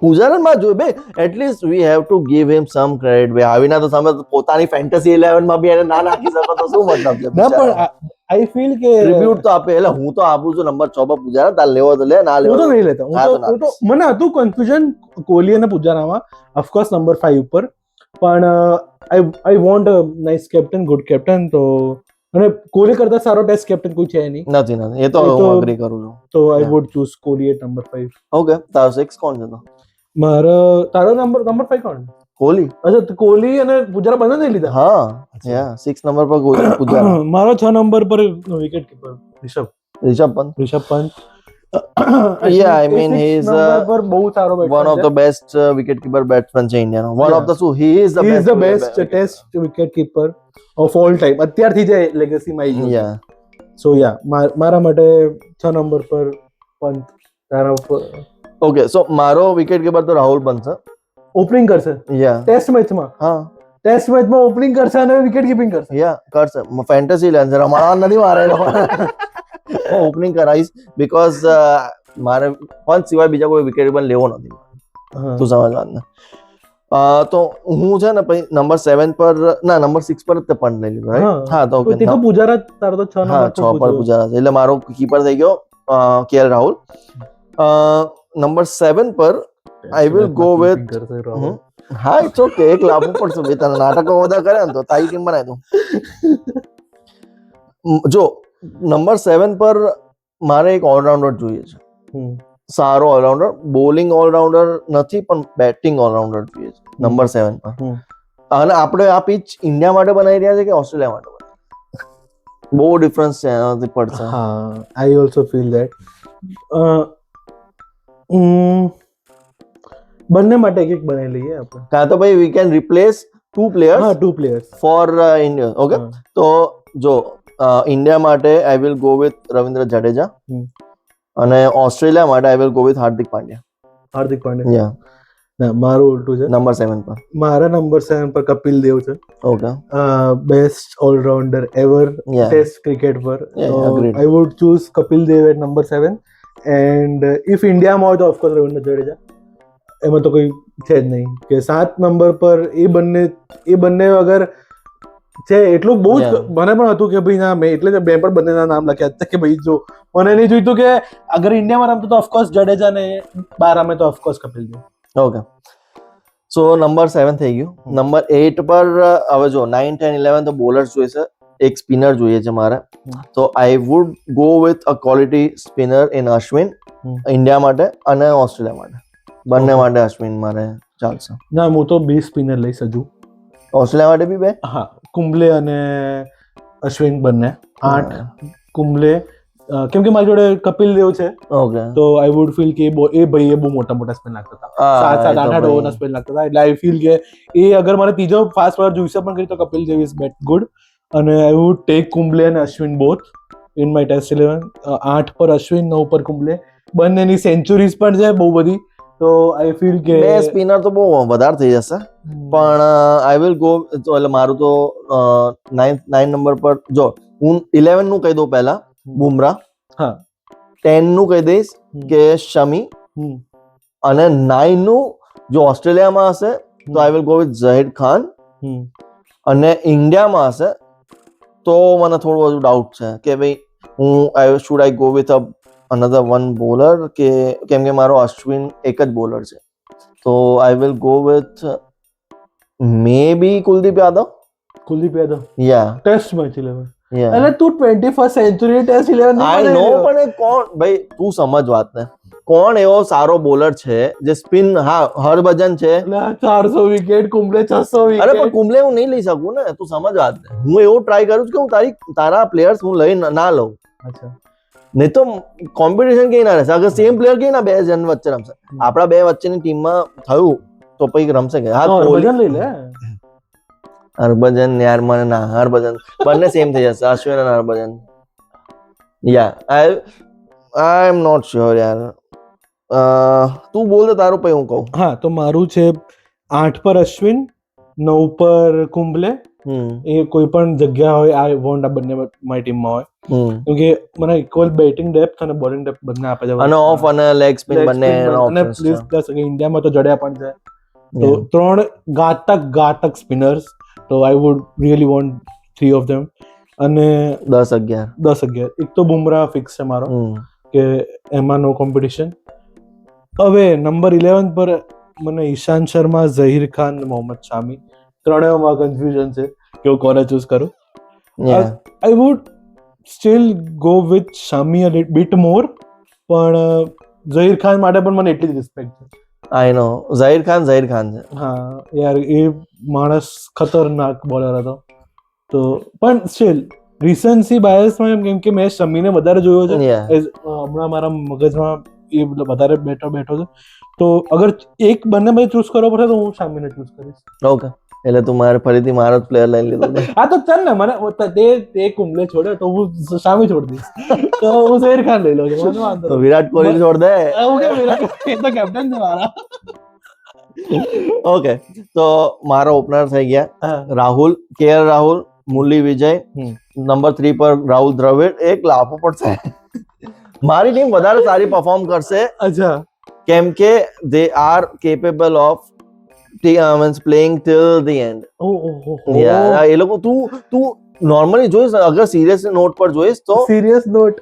પૂજારા માં જો બે at least we have to give him some credit. બે આવીના તો તમે પોતાની ફેન્ટસી 11 માં બી એને ના નાખી શકો તો શું મતલબ છે? ના પણ આઈ ફીલ કે ટ્રિબ્યુટ તો આપે. એટલે હું તો આપું છું નંબર 6 પર પૂજારા. તાર લેવો તો લે, ના લેવો હું તો નહીં લેતો. હું તો મને હતું કન્ફ્યુઝન કોહલી અને પૂજારામાં. ઓફકોર્સ નંબર 5 ઉપર પણ I want a nice captain, good captain. તો અને કોહલી કરતા સારો ટેસ્ટ કેપ્ટન કોઈ છે નહીં, નથી એ તો એ તો- હું અગ્રી કરું છું. તો I Yeah. Would choose Kohli at number 5. Okay, તારો 6 કોણ છે તો? તારો નંબર 5 કોણ? કોહલી. અચ્છા, તો કોહલી અને પૂજારા બંને નહીં લીધા. હા, યા 6 નંબર પર પૂજારા. મારો 6 નંબર પર wicket keeper Rishabh Pant. Rishabh Pant. Yeah, I mean, એ he six is નંબર પર બહુ સારો વન batsman ઓફ છે. The best wicket keeper batsman છે ઇન્ડિયાનો. One Yeah. Of the he is the He is the best test wicket keeper of all time. અત્યારથી જે લેગસીમાં આવી ગયું. યા સો મારા માટે 6 નંબર પર પંત. તારા પર ઓકે, સો મારો વિકેટ કીપર તો રાહુલ પંત છે. ઓપનિંગ કરશે યા ટેસ્ટ મેચમાં. હા ટેસ્ટ મેચમાં ઓપનિંગ કરશે અને વિકેટ કીપિંગ કરશે. યા કરશે. ફેન્ટસી લેન્સ રમાડવા નથી મારે ઓપનિંગ કરાવીશ બીકોઝ મારે પંત સિવાય બીજા કોઈ વિકેટ પણ લેવો નથી. હા. તું સમજવાનું ને. તો હું છે ને પછી નંબર 7 પર ના નંબર 6 પર જ તે પંત લઈ લીધું right? હા. હા તો તો તે તો પૂજારા તારો તો 6 હા નંબર 6 પર પૂજારા છે એટલે મારો કીપર થઈ ગયો કેએલ રાહુલ. નંબર 7 પર I will go with- હા ઇટ્સ ઓકે, એક લાવવું પડશે બે તને નાટકો બધા કરે ને તો તારી ટીમ બનાવી દઉં. જો નંબર 7 પર મારે એક ઓલરાઉન્ડર જોઈએ છે, સારો ઓલરાઉન્ડર. બોલિંગ ઓલરાઉન્ડર નથી પણ બેટિંગ ઓલરાઉન્ડર જોઈએ છે નંબર 7 પર. અને આપણે આ પિચ ઇન્ડિયા માટે બનાવી રહ્યા છે કે ઓસ્ટ્રેલિયા માટે બનાવી? બહુ ડિફરન્સ છે એનાથી પડશે. હા, આઈ ઓલ્સો ફીલ ધેટ. બંને માટે એક બનાવી લઈએ આપણે. કાં તો ભાઈ વી કેન રિપ્લેસ 2 players હા, 2 players. For India. ઓકે, તો જો ઇન્ડિયા માટે આઈ will go with Ravindra Jadeja અને ઓસ્ટ્રેલિયા માટે આઈ વિલ ગો વિથ હાર્દિક પાંડ્યા. હાર્દિક પાંડ્યા. યા ના, મારું ઉલટું છે. નંબર 7 પર. મારા નંબર 7 પર કપિલ દેવ છે. Okay, best allrounder ever Yeah. Test cricket પર. Yeah, agreed. I would choose Kapil Dev at number 7. And if ઇન્ડિયામાં હોય તો ઓફકોર્સ રવિન્દ્ર જાડેજા. એમાં તો કોઈ છે જ નહીં કે 7 નંબર પર એ બંને અગર છે એટલું બહુ જ Yeah. મને પણ હતું કે ભાઈ ના મેં એટલે જ મેં પણ બંનેના નામ લખ્યા હતા કે ભાઈ જો મને નહીં જોઈતું કે અગર ઇન્ડિયામાં રમતો તો ઓફકોર્સ જાડેજા ને બહાર રમે તો ઓફકોર્સ કપિલ દેવ. ઓકે, સો નંબર 7 થઈ ગયું. નંબર 8 પર હવે જો 9, 10, 11 તો બોલર્સ જોઈશે, એક સ્પિનર જોઈએ છે મારે. તો I would go with a quality spinner in Ashwin India માટે અને ઓસ્ટ્રેલિયા માટે. બંને Okay. માટે અશ્વિન મારે ચાલશે. ના, હું તો 2 સ્પિનર લઈશ હજુ. ઓસ્ટ્રેલિયા માટે બી 2. હા, કુંબલે અને અશ્વિન બંને 8 કુંબલે. કેમ કે મારી જોડે કપિલ દેવ છે ઓકે, તો આઈ વુડ ફીલ કે એ ભાઈએ બહુ મોટા સ્પિન લાગતા હતા. 7, 8 ઓવરના સ્પિન લાગતા હતા. એટલે આઈ ફીલ કે એ અગર મને ત્રીજો ફાસ્ટ બોલર જોઈશે પણ કરી તો Kapil Dev is bat good. અને આઈ વુડ ટેક કુંબલે અને Ashwin both in my test 11. 8 પર અશ્વિન, 9 પર કુંબલે. બંનેની સેન્ચુરીઝ પણ છે બહુ બધી. તો આઈ ફીલ કે 2 સ્પિનર તો બહુ વધારે થઈ જશે. પણ આઈ વિલ ગો એટલે મારું તો 9 નંબર પર જો હું 11 નું કહી દઉં પહેલા બુમરાહ. હા. 10 નું કહી દઈશ કે શમી. અને 9 નું જો ઓસ્ટ્રેલિયામાં હશે તો I will go with Zaheer Khan. અને ઇન્ડિયામાં હશે તો મને થોડું બધું ડાઉટ છે કે ભાઈ હું should I go with another one bowler કે કેમ કે મારો અશ્વિન એક જ બોલર છે. તો I will go with maybe Kuldeep Yadav. Yeah test match 11. Yeah એટલે તું 21st સેન્ચુરી ટેસ્ટ 11 આઈ નો પણ એ કોણ ભાઈ તું સમજ વાતને, કોણ એવો સારો બોલર છે જે સ્પિન. હા, હરભજન છે. 400 વિકેટ, કુંબલે 600 અરે પણ વિકેટ. કુંબલે હું નહીં લઈ શકું ને, તું સમજ વાતને. હું એવું ટ્રાય કરું છું કે હું તારા પ્લેયર્સ હું લઈ ના લઉં. અચ્છા. નહીં તો કોમ્પિટિશન કઈ ના રહેશે. અગર સેમ પ્લેયર કઈ ના 2 જણ વચ્ચે રમશે, આપણા 2 વચ્ચેની ટીમમાં થયું તો પછી રમશે કે હા કોહલી હરભજન લઈ લે. હરભજન યાર મને ના, હરભજન બંને સેમ થઈ જશે, અશ્વિન અને હરભજન. યા આઈ એમ નોટ શ્યોર યાર. તું બોલ તો તારું પછી હું કહું. હા, તો મારું છે 8 પર અશ્વિન, 9 પર કુંબલે. એ કોઈ પણ જગ્યા હોય આઈ વોન્ટ આ બંને મારી ટીમમાં હોય. કેમ કે મને ઇક્વલ બેટિંગ ડેપ્થ અને બોલિંગ ડેપ્થ બંને આપે છે. અને ઓફ અને લેગ સ્પિન બંને અને પ્લીઝ પ્લસ ઇન્ડિયામાં તો જડ્યા પણ છે. તો 3 ઘાતક સ્પિનર્સ. તો I would really want 3 of them. અને 10-11 એક તો બુમરાહ ફિક્સ છે મારો કે એમાં નો કોમ્પિટિશન. હવે નંબર 11 પર મને ઈશાંત શર્મા, ઝહીર ખાન, મોહમ્મદ શામી ત્રણેયમાં કન્ફ્યુઝન છે કે હું કોને ચૂઝ કરું. Yeah. I would still go with Shami a bit more, પણ ઝહીર ખાન માટે પણ મને એટલી જ રિસ્પેક્ટ છે. I know. ઝહીર ખાન છે. હા યાર, એ માણસ ખતરનાક બોલર હતો. તો પણ સ્ટીલ રિસન્સી બાયસમાં કેમ કે મેં શમીને વધારે જોયો છે, Yeah. હમણાં મારા મગજમાં એ વધારે બેઠો છે. તો અગર એક બંને ભાઈ ચૂઝ કરવો પડે તો હું શામીને ચૂઝ કરીશ. Okay. એટલે તું ફરીથી મારો જ પ્લેયર લઈ લીધો છે. હા તો ચાલ ને, મને તે કુંબલે છોડે તો હું શામી છોડી દઈશ. તો હું ઝહીર ખાન લઈ લઉં છું, મને વાંધો તો નથી. વિરાટ કોહલી છોડ દે. હું કેમ વિરાટ, એ તો કેપ્ટન છે મારા. ઓકે, તો મારો ઓપનર થઈ ગયા રાહુલ, રાહુલ, મુરલી વિજય. નંબર 3 પર રાહુલ દ્રવિડ. એક લાફો પડશે. મારી ટીમ વધારે સારી પરફોર્મ કરશે. અચ્છા. કેમ કે they are capable of playing till the end. એ લોકો તું નોર્મલી જોઈશ, અગર સિરિયસ નોટ પર જોઈશ તો સિરિયસ નોટ,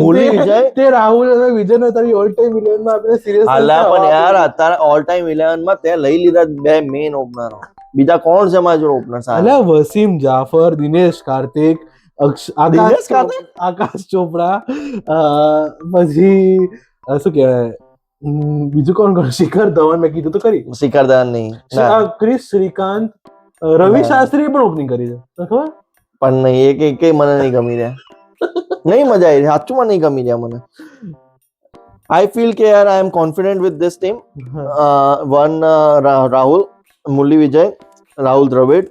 મુરલી વિજય તે રાહુલ અને વિજયને તારી ઓલ ટાઈમ 11 માં આપણે સિરિયસ હાલા, પણ યાર અત્યારે ઓલ ટાઈમ 11 માં તે લઈ લીધા બે મેઇન ઓપનરો. બીજા કોણ છે મારા જોડે ઓપનર સારા? અલ્યા વસીમ જાફર, દિનેશ કાર્તિક, આકાશ ચોપડા, પછી શું કહેવાય બીજું કોણ, શિખર ધવન મેં કીધું તો ખરી. શિખર ધવન નહીં, ક્રિસ શ્રીકાંત, રવિ શાસ્ત્રી પણ ઓપનિંગ કરી છે ખબર, પણ એક મને નહીં ગમી રહ્યા. નહીં મજા આવી, સાચું મને નહીં ગમી રહ્યા મને. આઈ ફીલ કે યાર I am confident with this team. One Rahul, Murali Vijay, Rahul Dravid,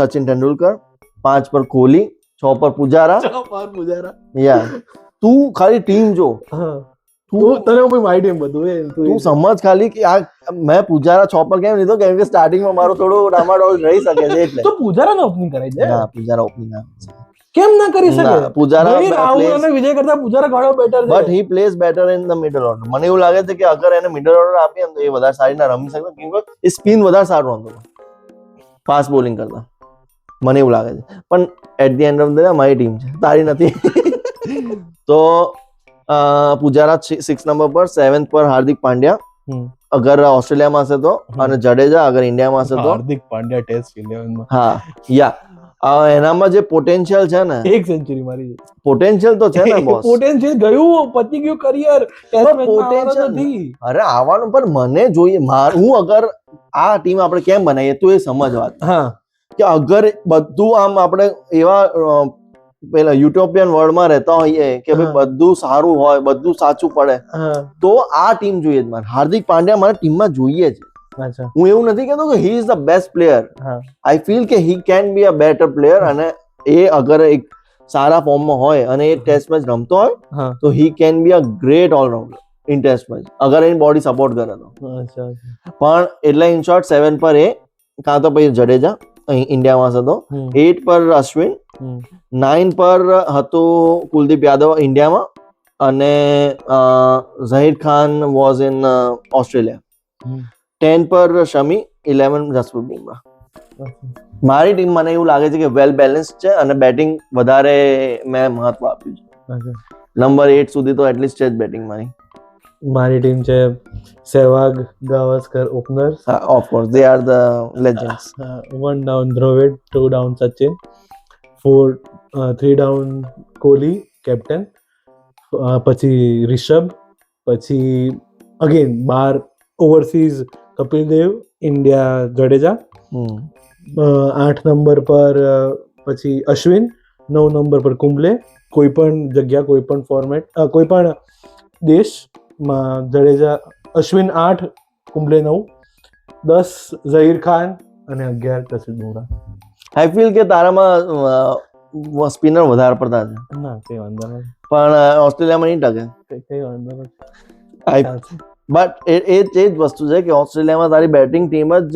Sachin Tendulkar, 5 પર કોહલી, 6 પર પુજારા. યાર તું ખાલી ટીમ જો, તને મારી ટીમ બધું તું સમજ ખાલી કે આ મેં પુજારા 6 પર કેમ લીધો, કેમ કે સ્ટાર્ટિંગમાં મારો થોડો ડામાડોલ રહી શકે છે એટલે. તો પુજારાને ઓપનિંગ કરાઈ દે. ના, પુજારા ઓપનિંગ ના કેમ ના કરી શકે? પુજારા રાહુલ અને વિજય કરતા પુજારા ઘણો બેટર છે. But he plays better in the middle order. મને એવું લાગે છે કે અગર એને મિડલ ઓર્ડર આપીએ તો એ વધારે સારી ના રમી શકે, કેમ કે એ સ્પિન વધારે સારું હતું ફાસ્ટ બોલિંગ કરતા. મને એવું લાગે છે, પણ at the end of the day મારી ટીમ છે, તારી નથી. તો પુજારા 6 નંબર પર, 7th પર હાર્દિક પાંડ્યા અગર ઓસ્ટ્રેલિયામાં હશે તો, અને જડેજા અગર ઇન્ડિયામાં હશે તો. હાર્દિક પાંડ્યા ટેસ્ટ 11 માં, હા એનામાં જે પોટેન્શિયલ છે ને, 1 સેન્ચુરી મારી છે. પોટેન્શિયલ તો છે ને બોસ. પોટેન્શિયલ ગયું, પતી ગયું કરિયર. પોટેન્શિયલ નથી, અરે આવવાનું, પણ મને જોઈએ. હું અગર આ ટીમ આપણે કેમ બનાવીએ તો એ સમજવા, કે અગર બધું આમ આપણે એવા પેલા યુટોપિયન વર્લ્ડમાં રહેતા હોઈએ કે ભાઈ બધું સારું હોય, બધું સાચું પડે, તો આ ટીમ જોઈએ જ. મારે હાર્દિક પાંડ્યા મારા ટીમમાં જોઈએ જ. હું એવું નથી કહેતો કે he is the best player. I feel કે he can be a better player, અને એ અગર એક સારા ફોર્મમાં હોય અને એ ટેસ્ટ મેચ રમતો હોય તો he can be a great allrounder in test match, અગર એની બોડી સપોર્ટ કરે તો. પણ એટલે ઇન શોર્ટ 7 પર એ, કાં તો પછી જડેજા ઇન્ડિયામાં હશે તો, 8 પર અશ્વિન, 9 પર હતું કુલદીપ યાદવ ઇન્ડિયામાં, અને Zaheer Khan was in Australia. 10 પર શમી, 11 જસપ્રીત બુમરાહ. મારી ટીમ મને એવું લાગે છે કે વેલ બેલેન્સ છે, અને બેટિંગ વધારે મેં મહત્વ આપ્યું છે. નંબર 8 સુધી તો એટલીસ્ટ છે જ બેટિંગ મારી ટીમ છે Sehwag, Gavaskar openers. Of course they are the legends. 1 down Dravid, 2 down Sachin, 3 down Kohli captain, પછી રિષભ, પછી again 12 overseas Kapil Dev, India Jadeja. 8 number પર પછી અશ્વિન, 9 નંબર પર કુંબલે. કોઈ પણ જગ્યા, કોઈ પણ ફોર્મેટ, કોઈ પણ દેશમાં જડેજા, અશ્વિન 8, કુંબલે 9, 10 ઝહીર ખાન, અને 11 જસપ્રીત બુમરાહ. આઈ ફીલ કે તારામાં સ્પિનર વધારે પડતા છે. ના કઈ વાંધો નથી, પણ ઓસ્ટ્રેલિયામાં નહીં ટકે. કઈ વાંધો નથી. બટ એ જ વસ્તુ છે કે ઓસ્ટ્રેલિયામાં તારી બેટિંગ ટીમ જ,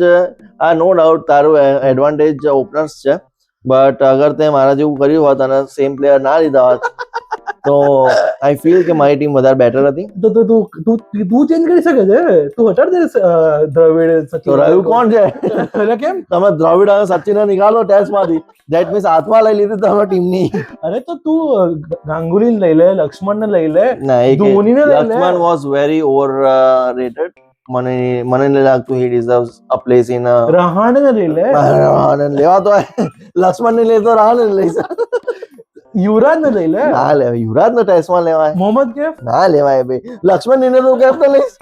આ નો ડાઉટ તારું એડવાન્ટેજ ઓપનર્સ છે, બટ અગર તે મારા જેવું કર્યું હોત અને સેમ પ્લેયર ના લીધા હોત તો આઈ ફીલ કે મારી ટીમ વધારે બેટર હતી. તો તું ચેન્જ કરી શકે છે, તું હટાડ દે દ્રવિડ, સચિન. તો રહ્યું કોણ છે? એટલે કેમ તમે દ્રવિડ અને સચિનને નિકાલો ટેસ્ટમાંથી, ધેટ મીન્સ હાથમાં લઈ લીધી તમે ટીમની. અરે તો તું ગાંગુલીને લઈ લે, લક્ષ્મણને લઈ લે, ના, ધોનીને લઈ લે. Laxman was very overrated. મને નહીં લાગતું he deserves a place in Rahane ને લઈ લે, લેવા તો લક્ષ્મણ ને લેતો રહાણે ને લઈશ. યુવરાજ ને લઈ લે, ના લેવાય, યુવરાજ નો ટેસ્ટમાં લેવાય, મોહમ્મદ કેફ. ના લેવાય ભાઈ. લક્ષ્મણ ને તો કેપ્ટન લઈશ,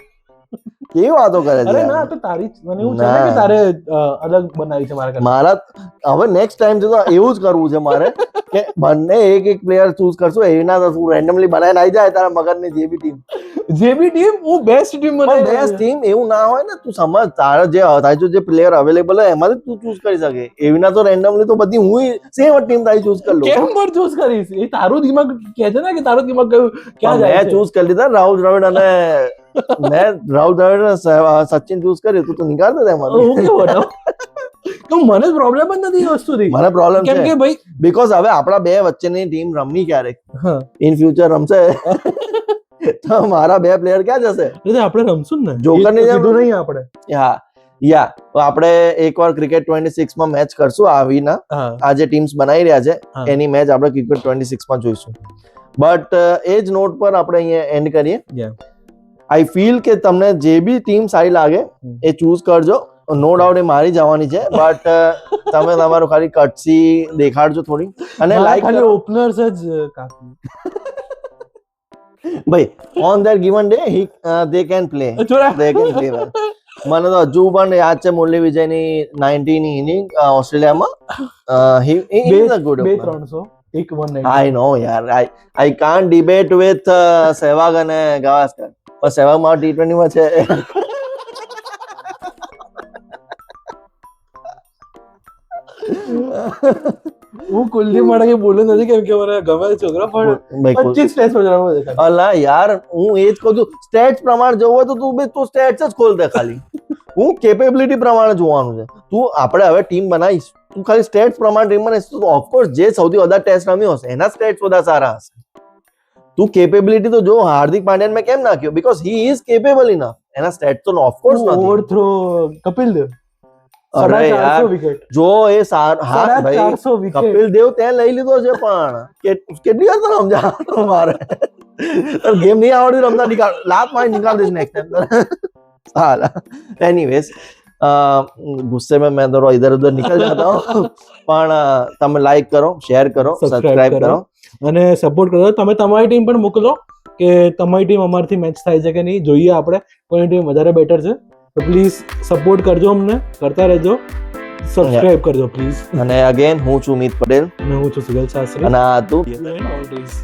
કેવી વાતો કરે છે અરે યાર. ના તો તારી મને એવું છે ને કે તારે અલગ બનાવી છે મારા કરતા. મારા હવે નેક્સ્ટ ટાઈમ તો એવું જ કરવું છે મારે કે બંને એક પ્લેયર ચૂઝ કરશું, એવી ના તો તું રેન્ડમલી બનાવીને આવી જાય તારા મગજની જે બી ટીમ. જે બી ટીમ હું બેસ્ટ ટીમ પણ બનાવી બેસ્ટ ટીમ એવું ના હોય ને, તું સમજ તારા જે પ્લેયર અવેલેબલ હોય એમાંથી તું ચૂઝ કરી શકે. એવી ના તો રેન્ડમલી તો બધી હું સેમ ટીમ તારી ચૂઝ કરી લઉં. કેમ પર ચૂઝ કરીશ? એ તારું દિમાગ કહે છે ને કે તારું દિમાગ ક્યાં જાય મેં છે. ચૂઝ કરી લીધા રાહુલ દ્રવિડ અને મેં રાહુલ દ્રવિડ અને સચિન ચૂઝ કર્યું, તું તો નિકાળ દે એમાંથી. હું કેવો હતો? તો મને પ્રોબ્લેમ જ નથી એ વસ્તુથી. મને પ્રોબ્લેમ કેમ છે કે ભાઈ બીકોઝ હવે આપણા બે વચ્ચેની ટીમ રમી ક્યારેક હા ઇન ફ્યુચર રમશે તો મારા બે પ્લેયર ક્યાં જશે? એટલે આપણે રમશું ને જોકર ની જેમ? કીધું નહીં આપણે. યા તો આપણે એકવાર ક્રિકેટ 26 માં મેચ કરશું આવીના. હા આ જે ટીમ્સ બનાવી રહ્યા છે હા. એની મેચ આપણે ક્રિકેટ 26 માં જોઈશું. બટ એ જ નોટ પર આપણે અહીંયા એન્ડ કરીએ. Yeah. આઈ ફીલ કે તમને જે બી ટીમ સારી લાગે એ ચૂઝ કરજો. નો ડાઉટ એ મારી જવાની છે, બટ તમે તમારું ખાલી કટસી દેખાડજો થોડી અને મારા લાઈક ખાલી ઓપનર્સ જ કાફી. ભાઈ on their given day they can play, જોરા દે કેન પ્લે વેલ. મને તો હજુ પણ યાદ છે મુરલી વિજયની 90 ઇનિંગ ઓસ્ટ્રેલિયામાં. હી ઇઝ અ ગુડ 2-300 એક 190. આઈ નો યાર, I can't debate with Sehwag અને ગાવસ્કર. પણ સહેવાગ માં T20 માં છે. હું કુલદીપ માણકે બોલ્યો નથી કેમ કે મને ગમે છે છોકરો, પણ 25 ટેસ્ટ માં રમવા દે ખાલી. અલા યાર હું એ જ કહું છું, સ્ટેટ્સ પ્રમાણે જવું હોય તો તું સ્ટેટ્સ જ ખોલ દે ખાલી. હું કેપેબિલિટી પ્રમાણે જોવાનું છે. તું આપણે હવે ટીમ બનાવીશ, તું ખાલી સ્ટેટ્સ પ્રમાણે ટીમ બનાવીશ તો ઓફકોર્સ જે સૌથી વધારે ટેસ્ટ રમ્યો હશે એના સ્ટેટ્સ બધા સારા હશે. તું કેપેબિલિટી તો જો હાર્દિક પાંડ્યાને મેં કેમ નાખ્યો, because he is capable enough. એના સ્ટેટ તો ઓફકોર્સ નથી. ઓવરથ્રો કપિલ દેવ અરે 450 યાર વિકેટ, જો એ હા ભાઈ 450 વિકેટ. કપિલ દેવ ત્યાં લઈ લીધો છે, પણ કેટલી વાર તને સમજાવવાનું મારે? ગેમ નહીં આવડતી રમતા, નિકાળ લાત મારી નિકાલ દઈશ નેક્સ્ટ ટાઈમ. હાલ એનીવેઝ ગુસ્સે में मैं तो इधर उधर निकल जाता हूँ. પણ તમે લાઈક કરો, શેર કરો, સબસ્ક્રાઇબ કરો અને સપોર્ટ કરો. તમે તમારી ટીમ પણ મોકલો કે તમારી ટીમ અમારથી મેચ થાય છે કે નહીં, જોઈએ આપણે કોની ટીમ વધારે બેટર છે. તો પ્લીઝ સપોર્ટ કરજો, અમને કરતા રહેજો, સબસ્ક્રાઇબ કરજો પ્લીઝ. અને અગેન હું છું મિત પટેલ અને હું છું સુગલ શાસ્ત્રી અને આ તું Always.